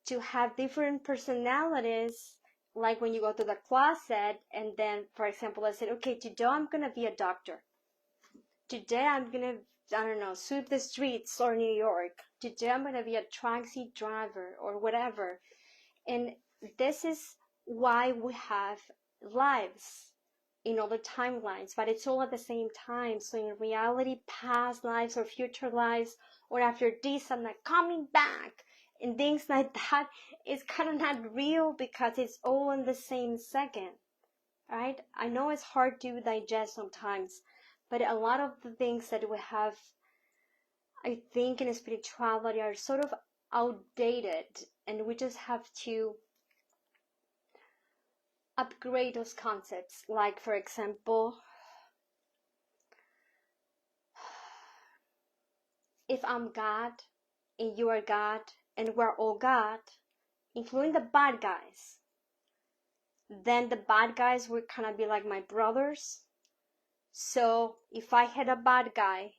Speaker 1: to have different personalities like when you go to the closet and then, for example, I said, okay, today I'm going to be a doctor. Today I'm going to, I don't know, sweep the streets or New York. Today I'm going to be a taxi driver or whatever. And this is why we have lives in other timelines, but it's all at the same time. So in reality, past lives or future lives, or after this, I'm not coming back, and things like that is kind of not real because it's all in the same second, right? I know it's hard to digest sometimes, but a lot of the things that we have, I think, in spirituality are sort of outdated, and we just have to upgrade those concepts. Like, for example, if I'm God and you are God and we're all God, including the bad guys, then the bad guys would kind of be like my brothers. So if I hit a bad guy,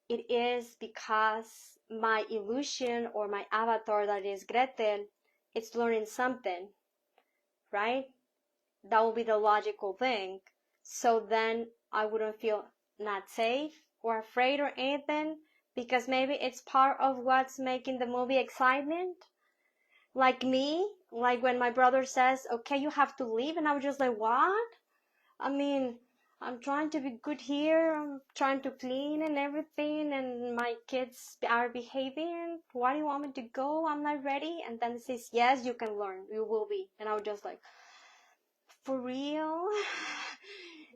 Speaker 1: it is because my illusion or my avatar, that is Gretel, it's learning something, right? That will be the logical thing. So then I wouldn't feel not safe or afraid or anything, because maybe it's part of what's making the movie excitement. Like me, like when my brother says, okay, you have to leave, and I was just like, what? I mean, I'm trying to be good here, I'm trying to clean and everything, and my kids are behaving. Why do you want me to go? I'm not ready. And then he says, yes, you can learn, you will be. And I was just like, for real?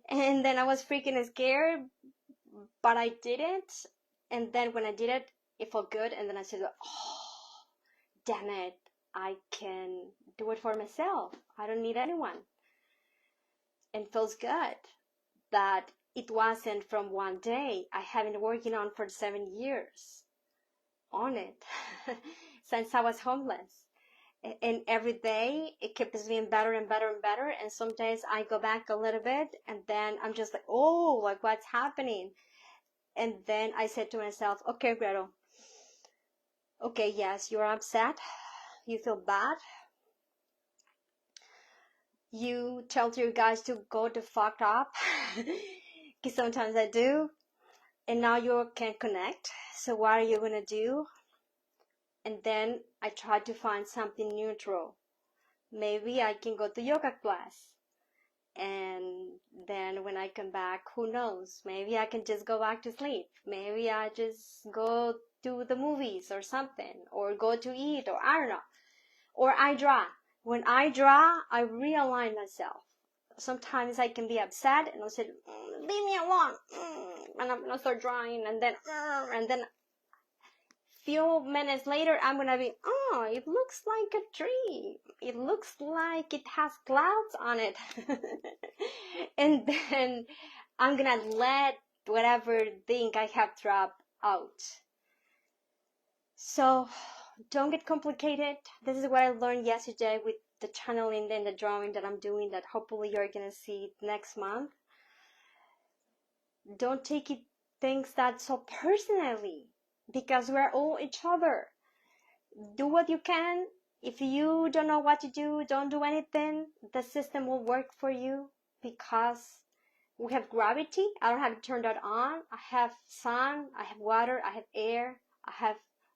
Speaker 1: And then I was freaking scared, but I did it. And then when I did it, it felt good. And then I said, oh, damn it, I can do it for myself. I don't need anyone. And it feels good that it wasn't from one day. I have been working on for 7 years on it since I was homeless. And every day it keeps being better and better and better. And some days I go back a little bit and then I'm just like, oh, like what's happening? And then I said to myself, okay, Gretel, okay, yes, you're upset, you feel bad, you tell your guys to go the fuck up, because sometimes I do, and now you can't connect, so what are you gonna do? And then I tried to find something neutral. Maybe I can go to yoga class, and then when I come back, who knows, maybe I can just go back to sleep, maybe I just go to the movies or something, or go to eat, or I don't know, or I draw. When I draw, I realign myself. Sometimes I can be upset and I'll say, leave me alone, and I'm gonna start drawing, and then few minutes later I'm gonna be, oh, it looks like a tree, it looks like it has clouds on it. And then I'm gonna let whatever thing I have dropped out. So don't get complicated. This is what I learned yesterday with the channeling and the drawing that I'm doing, that hopefully you're gonna see next month. Don't take it things that so personally, because we're all each other. Do what you can. If you don't know what to do, don't do anything. The system will work for you, because we have gravity. I don't have to turn that on. I have sun, I have water, I have air, I have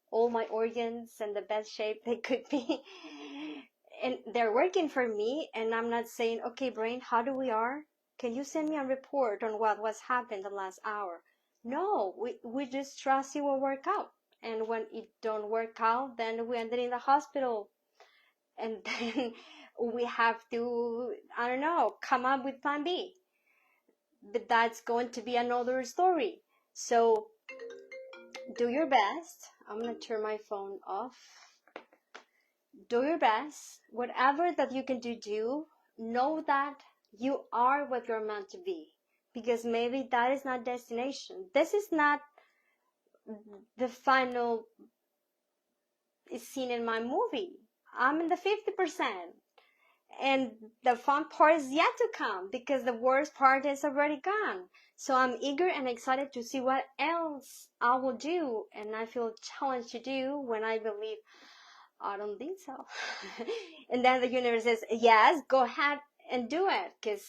Speaker 1: all my organs in the best shape they could be. And they're working for me, and I'm not saying, okay, brain, how do we are? Can you send me a report on what was happened the last hour? No, we just trust it will work out. And when it don't work out, then we ended in the hospital. And then we have to, I don't know, come up with plan B. But that's going to be another story. So do your best. I'm going to turn my phone off. Do your best. Whatever that you can do, know that you are what you're meant to be. Because maybe that is not destination. This is not the final scene in my movie. I'm in the 50%. And the fun part is yet to come, because the worst part is already gone. So I'm eager and excited to see what else I will do, and I feel challenged to do when I believe, I don't think so. And then the universe says, yes, go ahead and do it, because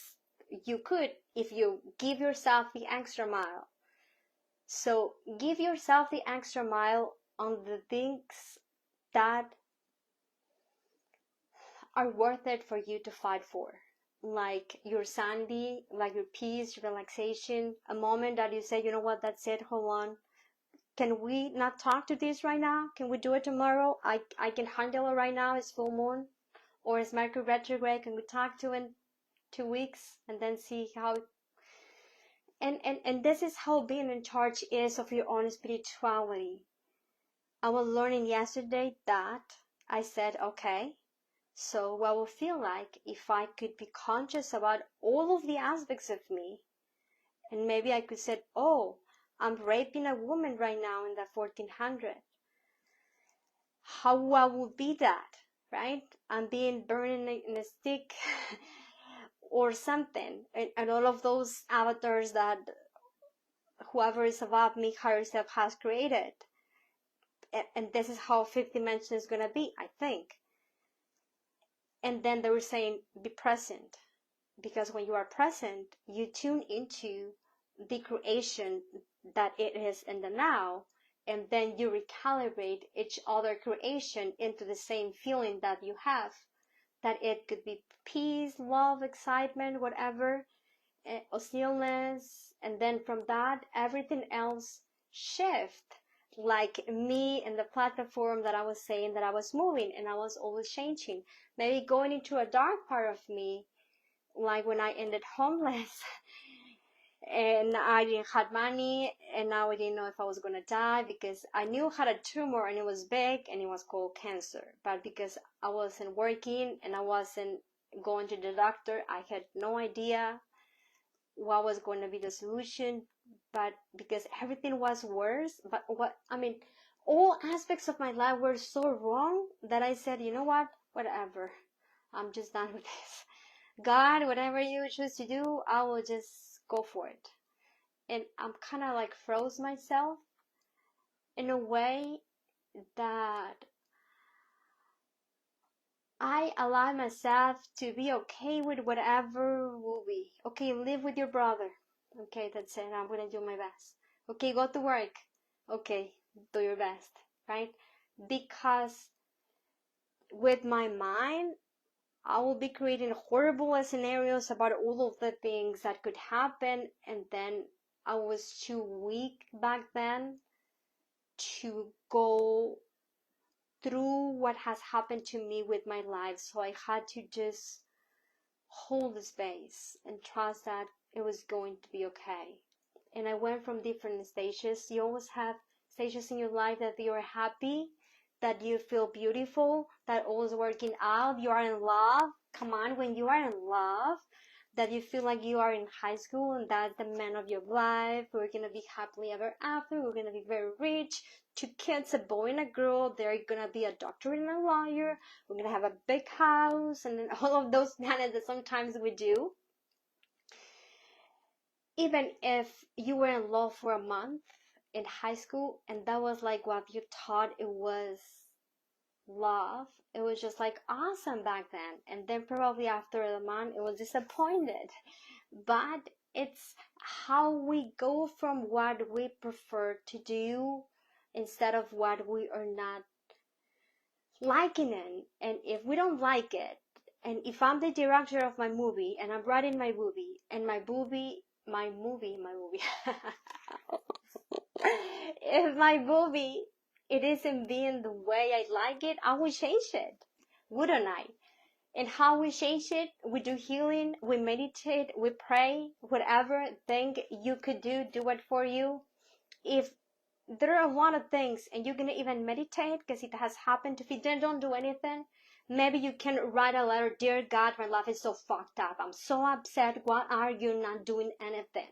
Speaker 1: you could if you give yourself the extra mile. So give yourself the extra mile on the things that are worth it for you to fight for. Like your sanity, like your peace, your relaxation, a moment that you say, you know what, that's it, hold on. Can we not talk to this right now? Can we do it tomorrow? I can handle it right now. It's full moon. Or it's Mercury retrograde. Can we talk to in 2 weeks and then see how... And this is how being in charge is of your own spirituality. I was learning yesterday that I said, okay, so what would feel like if I could be conscious about all of the aspects of me? And maybe I could say, oh, I'm raping a woman right now in the 1400. How what would be that, right? I'm being burned in a stick or something. And all of those avatars that whoever is above me, higher self, has created. And this is how fifth dimension is going to be, I think. And then they were saying, be present. Because when you are present, you tune into the creation that it is in the now, and then you recalibrate each other creation into the same feeling that you have, that it could be peace, love, excitement, whatever, or stillness, and then from that everything else shift, like me and the platform that I was saying that I was moving and I was always changing, maybe going into a dark part of me, like when I ended homeless and I didn't have money, and now I didn't know if I was going to die, because I knew I had a tumor and it was big and it was called cancer. But because I wasn't working and I wasn't going to the doctor, I had no idea what was going to be the solution. But because everything was worse, but all aspects of my life were so wrong that I said, you know what, whatever, I'm just done with this. God, whatever you choose to do, I will just go for it. And I'm kind of like froze myself in a way that I allow myself to be okay with whatever will be. Okay, live with your brother. Okay, that's it. I'm going to do my best. Okay, go to work. Okay, do your best, right? Because with my mind, I will be creating horrible scenarios about all of the things that could happen, and then I was too weak back then to go through what has happened to me with my life. So I had to just hold the space and trust that it was going to be okay. And I went from different stages. You always have stages in your life that you're happy, that you feel beautiful, that all is working out, you are in love. Come on, when you are in love, that you feel like you are in high school and that's the man of your life. We're going to be happily ever after. We're going to be very rich. 2 kids, a boy and a girl. They're going to be a doctor and a lawyer. We're going to have a big house, and then all of those planets that sometimes we do. Even if you were in love for a month in high school and that was like what you thought it was love, it was just like awesome back then, and then probably after a month it was disappointed. But it's how we go from what we prefer to do instead of what we are not liking it. And if we don't like it, and if I'm the director of my movie and I'm writing my movie and my movie if my movie it isn't being the way I like it, I will change it, wouldn't I? And how we change it, we do healing, we meditate, we pray, whatever thing you could do it for you. If there are a lot of things and you're gonna even meditate because it has happened, if you don't do anything, maybe you can write a letter, dear God, my life is so fucked up, I'm so upset, why are you not doing anything?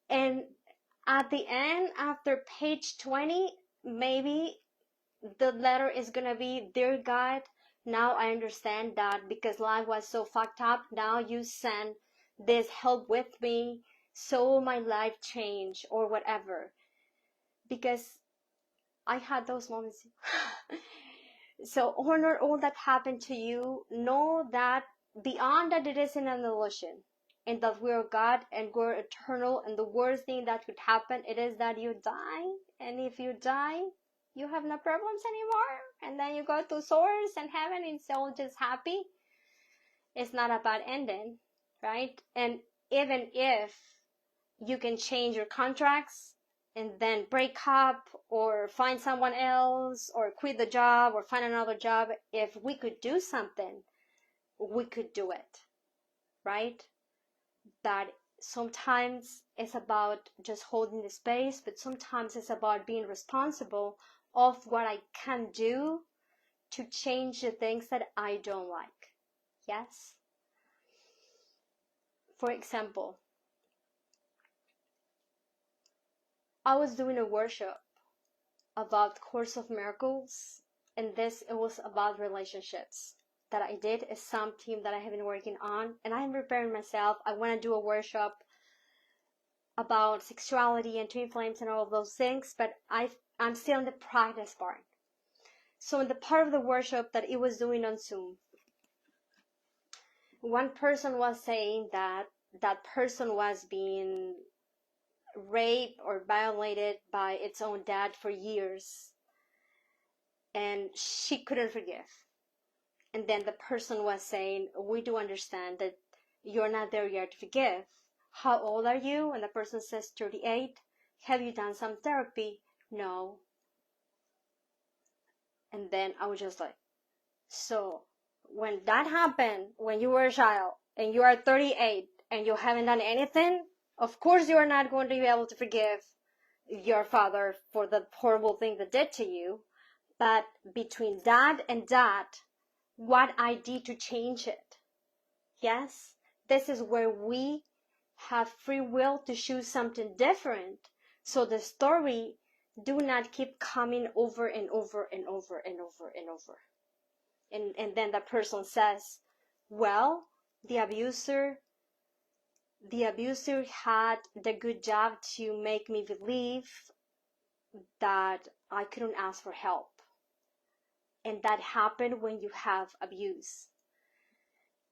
Speaker 1: And at the end, after page 20, maybe the letter is gonna be, dear God, now I understand that because life was so fucked up, now you send this help with me, so my life changed, or whatever. Because I had those moments So honor all that happened to you. Know that beyond that it isn't an illusion, and that we're God and we're eternal, and the worst thing that could happen it is that you die, and if you die you have no problems anymore, and then you go to source and heaven and it's all just happy. It's not a bad ending, right? And even if you can change your contracts and then break up or find someone else or quit the job or find another job, if we could do something, we could do it, right? That sometimes it's about just holding the space, but sometimes it's about being responsible of what I can do to change the things that I don't like. Yes? For example, I was doing a workshop about Course of Miracles, and it was about relationships that I did is something that I have been working on, and I am preparing myself. I want to do a workshop about sexuality and twin flames and all of those things, but I'm still in the practice part. So in the part of the workshop that it was doing on Zoom, one person was saying that that person was being raped or violated by its own dad for years, and she couldn't forgive. And then the person was saying, we do understand that you're not there yet to forgive. How old are you? And the person says 38. Have you done some therapy? No. And then I was just like, so when that happened, when you were a child and you are 38 and you haven't done anything, of course you are not going to be able to forgive your father for the horrible thing that did to you. But between that and that, what I did to change it. Yes, this is where we have free will to choose something different. So the story do not keep coming over and over and over and over and over. And then the person says, well, the abuser had the good job to make me believe that I couldn't ask for help. And that happened when you have abuse.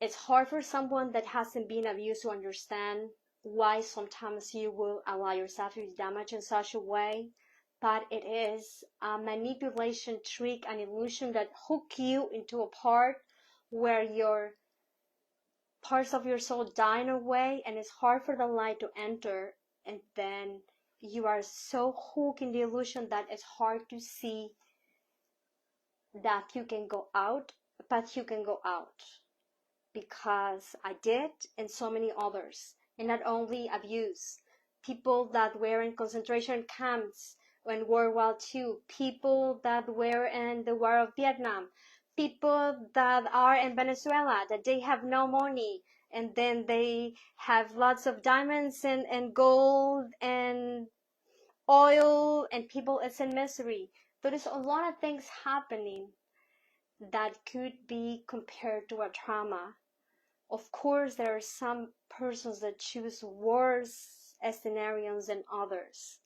Speaker 1: It's hard for someone that hasn't been abused to understand why sometimes you will allow yourself to be damaged in such a way, but it is a manipulation trick, an illusion that hook you into a part where your parts of your soul die in a way, and it's hard for the light to enter, and then you are so hooked in the illusion that it's hard to see that you can go out, but you can go out. Because I did, and so many others. And not only abuse, people that were in concentration camps in World War II, people that were in the War of Vietnam, people that are in Venezuela, that they have no money, and then they have lots of diamonds and gold and oil, and people is in misery. There is a lot of things happening that could be compared to a trauma. Of course, there are some persons that choose worse scenarios than others.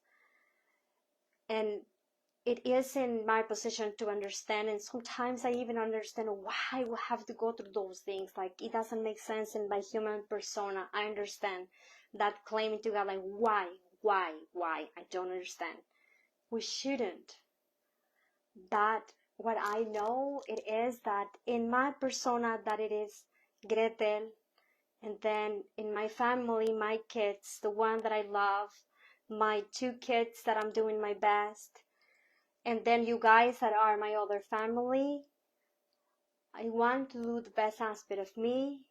Speaker 1: And it is in my position to understand, and sometimes I even understand why we have to go through those things. Like, it doesn't make sense in my human persona. I understand that claiming to God, like, why? I don't understand. We shouldn't. But what I know, it is that in my persona, that it is Gretel. And then in my family, my kids, the one that I love, my 2 kids that I'm doing my best, and then you guys that are my other family, I want to do the best aspect of me.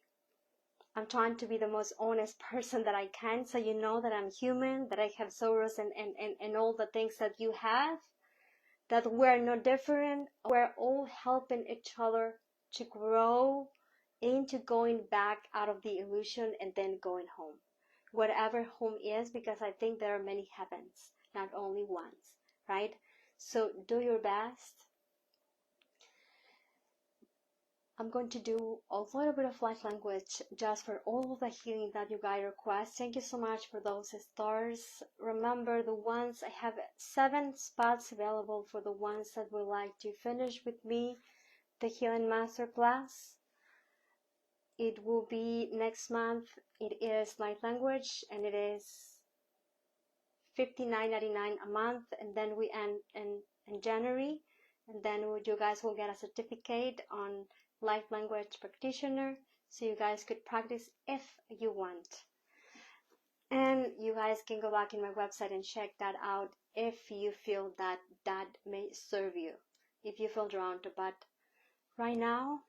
Speaker 1: I'm trying to be the most honest person that I can, so you know that I'm human, that I have sorrows and all the things that you have, that we're no different. We're all helping each other to grow into going back out of the illusion and then going home. Whatever home is, because I think there are many heavens, not only ones, right? So do your best. I'm going to do a little bit of light language just for all of the healing that you guys request. Thank you so much for those stars. Remember, the ones, I have 7 spots available for the ones that would like to finish with me the Healing Masterclass. It will be next month. It is light language, and it is $59.99 a month, and then we end in January, and then you guys will get a certificate on light language practitioner, so you guys could practice if you want. And you guys can go back in my website and check that out if you feel that that may serve you, if you feel drawn to. But right now,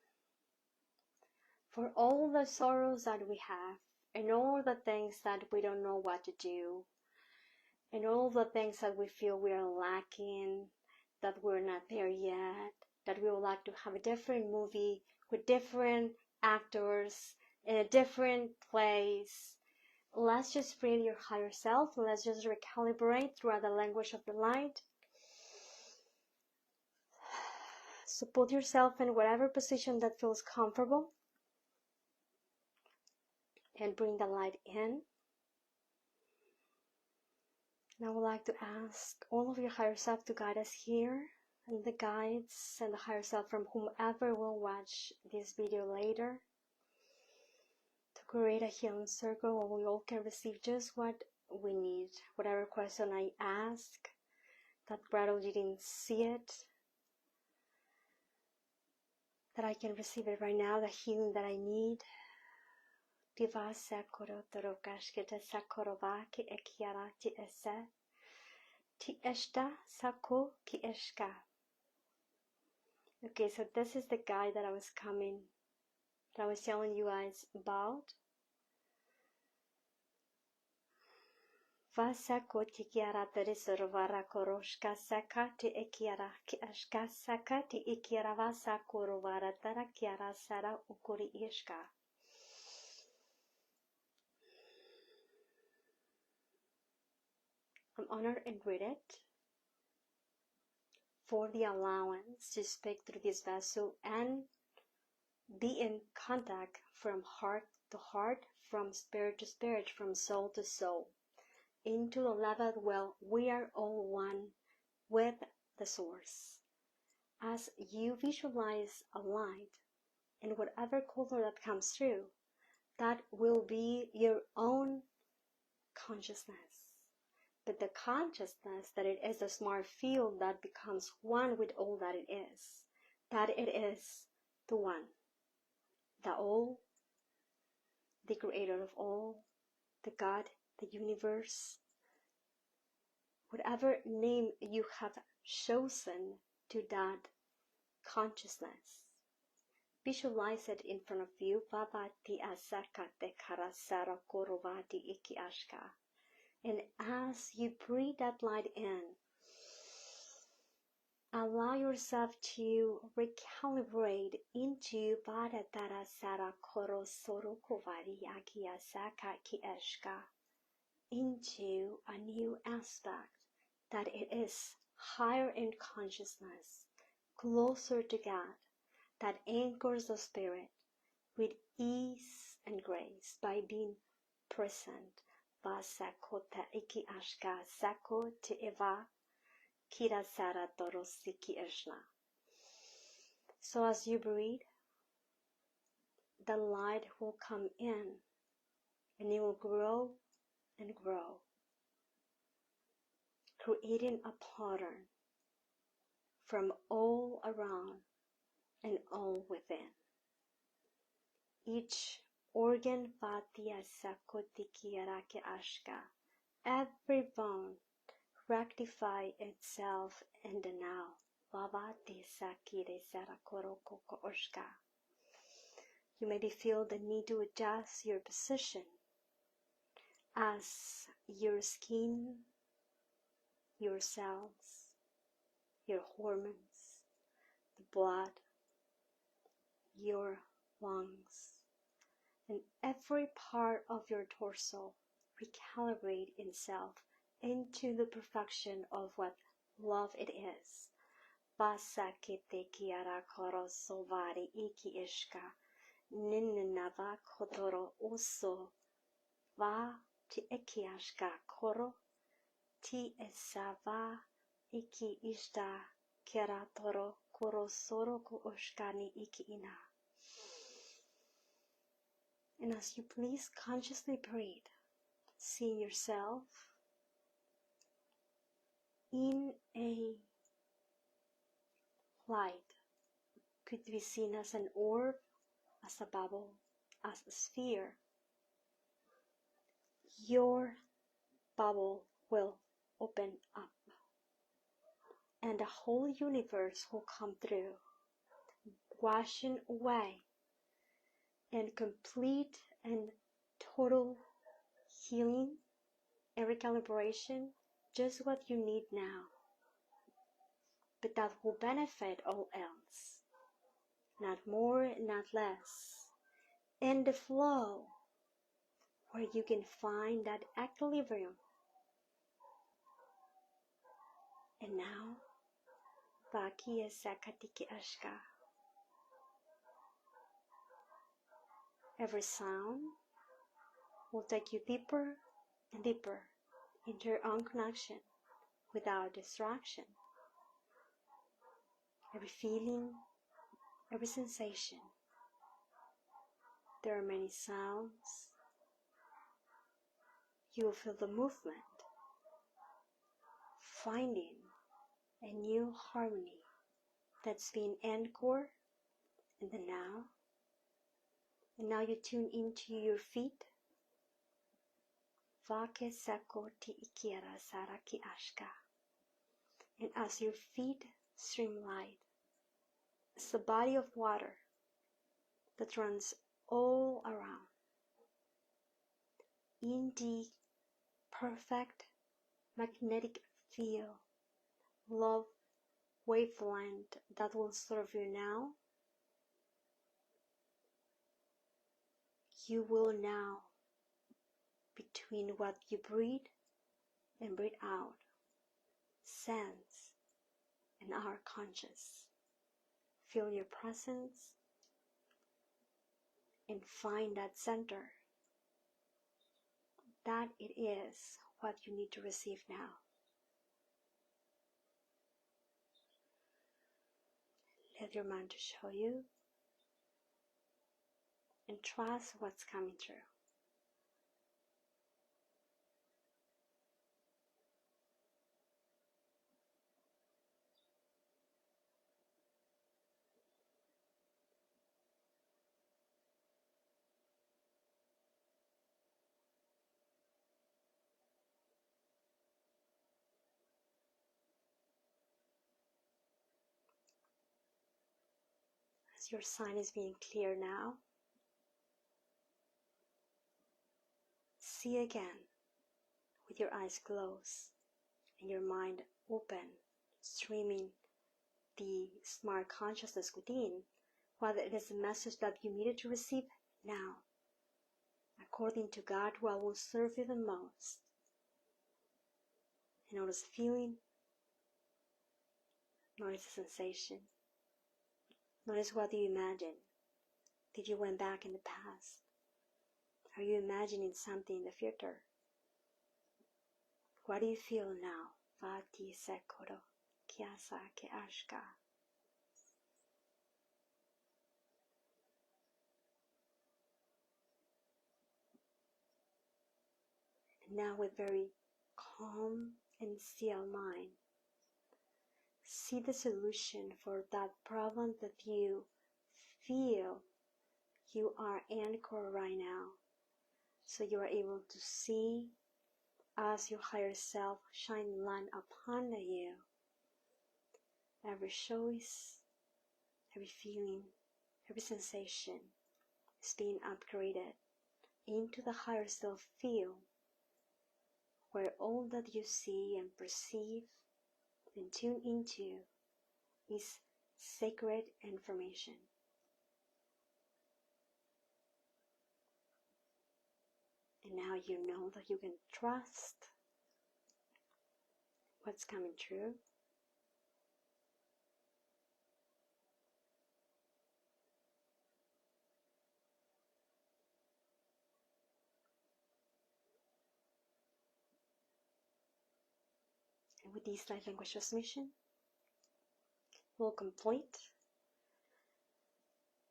Speaker 1: for all the sorrows that we have, and all the things that we don't know what to do, and all the things that we feel we are lacking, that we're not there yet, that we would like to have a different movie with different actors in a different place, let's just bring your higher self. Let's just recalibrate throughout the language of the light. So put yourself in whatever position that feels comfortable and bring the light in. And I would like to ask all of your higher self to guide us here, and the guides and the higher self from whomever will watch this video later, to create a healing circle where we all can receive just what we need. Whatever question I ask, that Grethel didn't see it, that I can receive it right now, the healing that I need. Okay, so this is the guide that I was telling you guys about. Vasako tikiara terisovara koroshka saka ti ekiara ki ashka saka ti ekiara vasako rovara tara kiara sara ukuri ishka. I'm honored and grateful for the allowance to speak through this vessel and be in contact from heart to heart, from spirit to spirit, from soul to soul, into the level where we are all one with the source. As you visualize a light in whatever color that comes through, that will be your own consciousness. But the consciousness that it is a smart field that becomes one with all that it is the one, the all, the creator of all, the God, the universe, whatever name you have chosen to that consciousness. Visualize it in front of you. And as you breathe that light in, allow yourself to recalibrate into into a new aspect, that it is higher in consciousness, closer to God, that anchors the spirit with ease and grace by being present. Vasakota iki ashka sako te eva kirasara torosiki eshna. So as you breathe, the light will come in and it will grow and grow, creating a pattern from all around and all within. Each organ vatia sakotikiarake ashka, every bone rectify itself in the now. Vavati sakire sarakorokoko oshka. You maybe feel the need to adjust your position as your skin, your cells, your hormones, the blood, your lungs, and every part of your torso recalibrate itself into the perfection of what love it is. Vasakete kiara korosovari iki ishka ninava kotoro uso va ti ekiashka koro ti esava iki ishta kiara toro And as you please consciously breathe, see yourself in a light. Could be seen as an orb, as a bubble, as a sphere. Your bubble will open up, and the whole universe will come through, washing away and complete and total healing and recalibration, just what you need now, but that will benefit all else, not more, not less, and the flow where you can find that equilibrium. And now, Vaki Sakatiki Ashka. Every sound will take you deeper and deeper into your own connection without distraction. Every feeling, every sensation. There are many sounds. You will feel the movement, finding a new harmony that's being anchored in the now. And now you tune into your feet. Vake sakoti ikiara saraki ashka. And as your feet stream light, it's a body of water that runs all around in the perfect magnetic field, love wavelength that will serve you now. You will now, between what you breathe and breathe out, sense and are conscious. Feel your presence and find that center. That it is what you need to receive now. Let your mind to show you and trust what's coming through. As your sign is being clear now, see again with your eyes closed and your mind open, streaming the smart consciousness within, whether it is a message that you needed to receive now, according to God, what will serve you the most. And notice feeling, notice the sensation, notice what do you imagine. Did you went back in the past? Are you imagining something in the future? What do you feel now? Vati sekoro kiasa ke ashka. And now with very calm and still mind, see the solution for that problem that you feel you are anchored right now. So you are able to see as your higher self shine light upon you. Every choice, every feeling, every sensation is being upgraded into the higher self field, where all that you see and perceive and tune into is sacred information. And now you know that you can trust what's coming true. And with this light language transmission, will complete.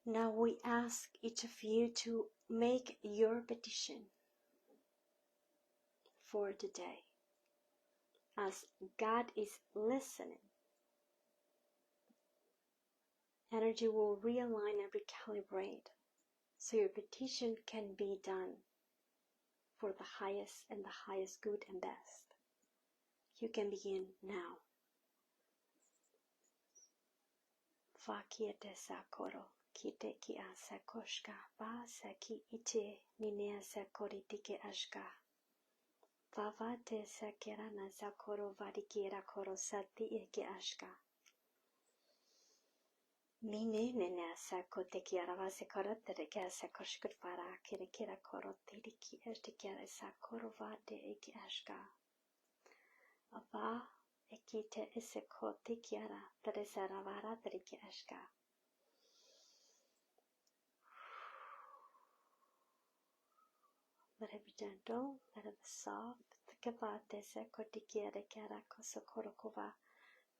Speaker 1: Now we ask each of you to make your petition for today. As God is listening, energy will realign and recalibrate so your petition can be done for the highest and the highest good and best. You can begin now. Vakiete sakoro, kite ki asakoshka, va saki ite ninea sakoritike ashka. Vavate sakirana sakoro vadikira koro sati eke ashka. Mine nene sakote kiara vase korotere ke sakoshkut para kira koro tiriki estikere sakoro vade eke ashka. Ava ekite esekote kiara teresara vara terike ashka. Let it be gentle, let it be soft. Kavate sekote kiara kara kosokoro kova.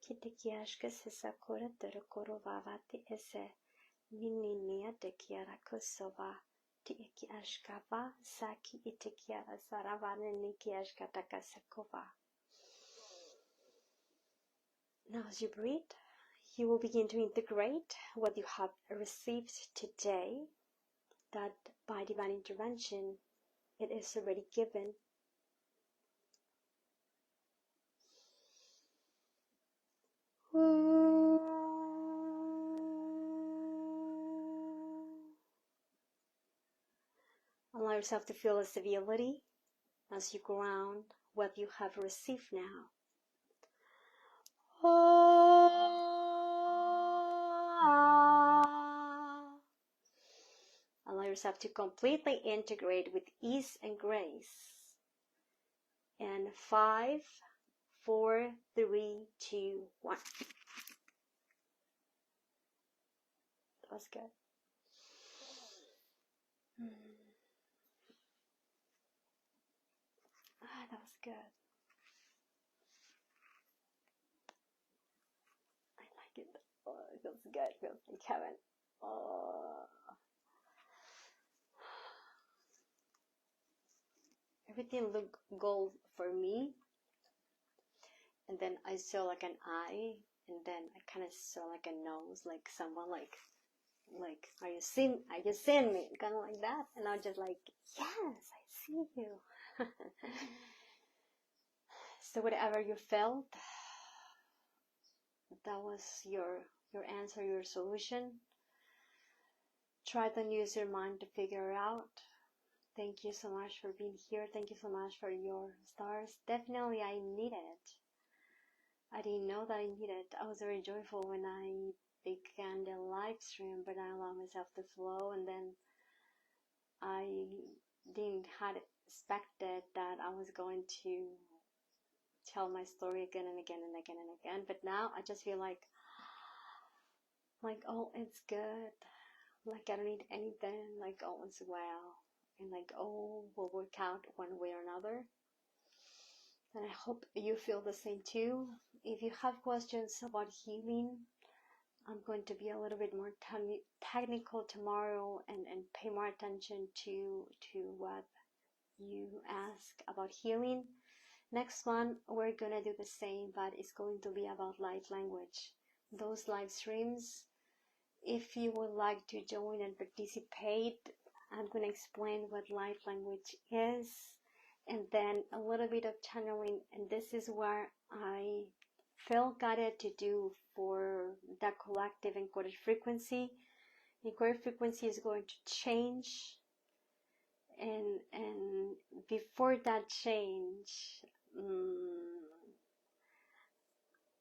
Speaker 1: Kite kiashka se sakora terekoro vavati ese. Nininia de kiara kosova. Ti eki ashkava saki ite kiara saravane niki ashkataka sekova. Now as you breathe, you will begin to integrate what you have received today, that by divine intervention, it is already given. Allow yourself to feel a stability as you ground what you have received now. Allow yourself to completely integrate with ease and grace. And 5, 4, 3, 2, 1. That was good. That was good. I like it. Oh, it feels good. It feels like heaven. Oh. Everything looked gold for me. And then I saw like an eye. And then I kind of saw like a nose. Like someone like, are you seeing me? Kind of like that. And I was just like, yes, I see you. So whatever you felt, that was your answer, your solution. Try to use your mind to figure it out. Thank you so much for being here. Thank you so much for your stars. Definitely I need it. I didn't know that I needed it. I was very joyful when I began the live stream, but I allowed myself to flow, and then I didn't had expected that I was going to tell my story again and again and again and again. But now I just feel like oh, it's good. Like I don't need anything. Like all is well, and like all will work out one way or another. And I hope you feel the same too. If you have questions about healing, I'm going to be a little bit more technical tomorrow and pay more attention to what you ask about healing. Next one, we're going to do the same, but it's going to be about light language. Those live streams, if you would like to join and participate, I'm going to explain what light language is, and then a little bit of channeling, and this is where I feel guided to do for the collective encoded frequency. Encoded frequency is going to change, and before that change,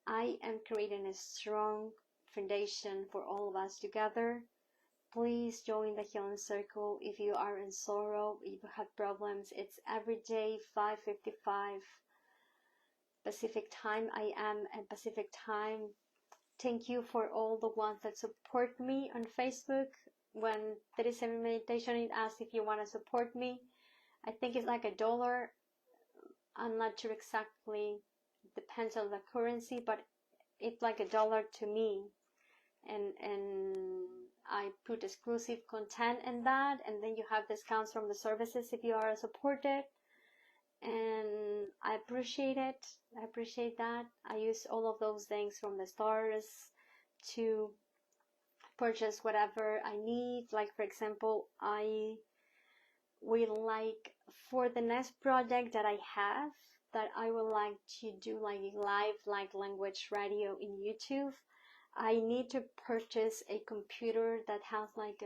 Speaker 1: I am creating a strong foundation for all of us together. Please join the healing circle if you are in sorrow, if you have problems. It's every day 5:55 Pacific time. I am at Pacific time. Thank you for all the ones that support me on Facebook. When there is a meditation, it asks if you want to support me. I think it's like $1. I'm not sure exactly. It depends on the currency, but it's like $1 to me. and I put exclusive content in that, and then you have discounts from the services if you are supported, and I appreciate it. I appreciate that. I use all of those things from the stars to purchase whatever I need. Like, for example, I will like, for the next project that I have, that I would like to do like live like language radio in YouTube, I need to purchase a computer that has like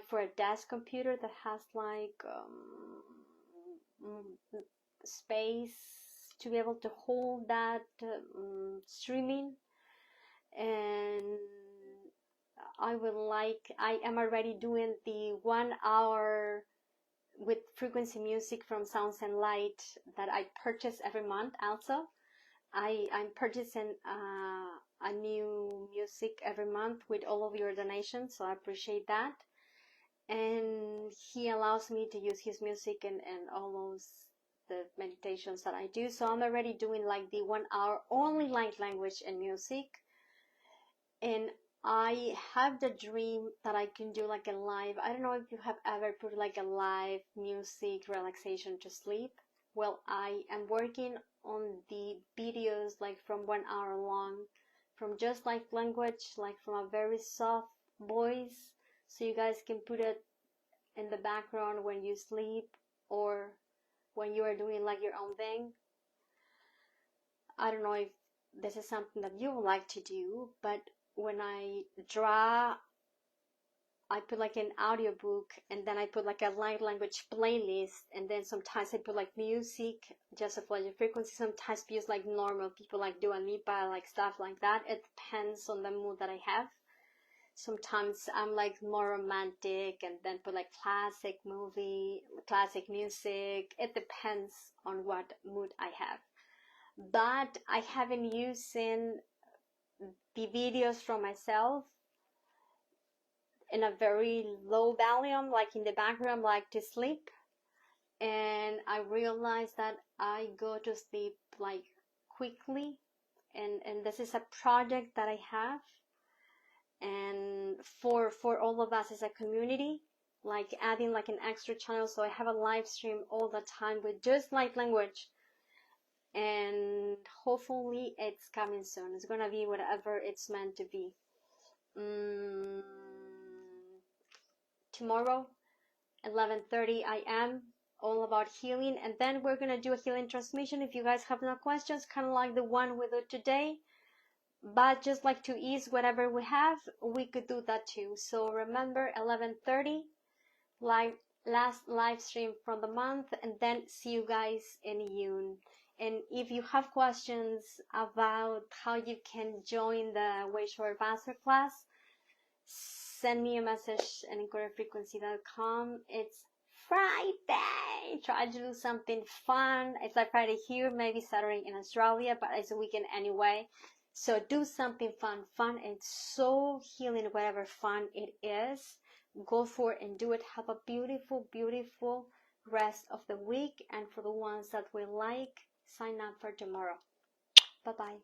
Speaker 1: for a desk computer that has like space to be able to hold that streaming. And I am already doing the 1 hour with frequency music from Sounds and Light that I purchase every month. Also, I'm purchasing a new music every month with all of your donations, so I appreciate that. And he allows me to use his music and all those the meditations that I do. So I'm already doing like the 1 hour only light language and music. And I have the dream that I can do like a live, I don't know if you have ever put like a live music relaxation to sleep. Well, I am working on the videos like from 1 hour long, from just like language, like from a very soft voice, so you guys can put it in the background when you sleep or when you are doing like your own thing. I don't know if this is something that you would like to do, but when I draw, I put like an audiobook, and then I put like a light language playlist, and then sometimes I put like music just of like frequency. Sometimes use like normal people like Dua Lipa, like stuff like that. It depends on the mood that I have. Sometimes I'm like more romantic, and then put like classic music. It depends on what mood I have. But I haven't used the videos from myself in a very low volume, like in the background, like to sleep. And I realized that I go to sleep like quickly, and this is a project that I have, and for all of us as a community, like adding like an extra channel, so I have a live stream all the time with just light language. And hopefully it's coming soon. It's gonna be whatever it's meant to be. Tomorrow 11:30 I am all about healing, and then we're gonna do a healing transmission. If you guys have no questions, kind of like the one we do today, but just like to ease whatever we have, we could do that too. So remember, 11:30 last live stream from the month, and then see you guys in June. And if you have questions about how you can join the Wayshore Masterclass, send me a message at encodedfrequency.com. It's Friday. Try to do something fun. It's like Friday here, maybe Saturday in Australia, but it's a weekend anyway. So do something fun. Fun and so healing, whatever fun it is. Go for it and do it. Have a beautiful, beautiful rest of the week. And for the ones that will like, sign up for tomorrow. Bye-bye.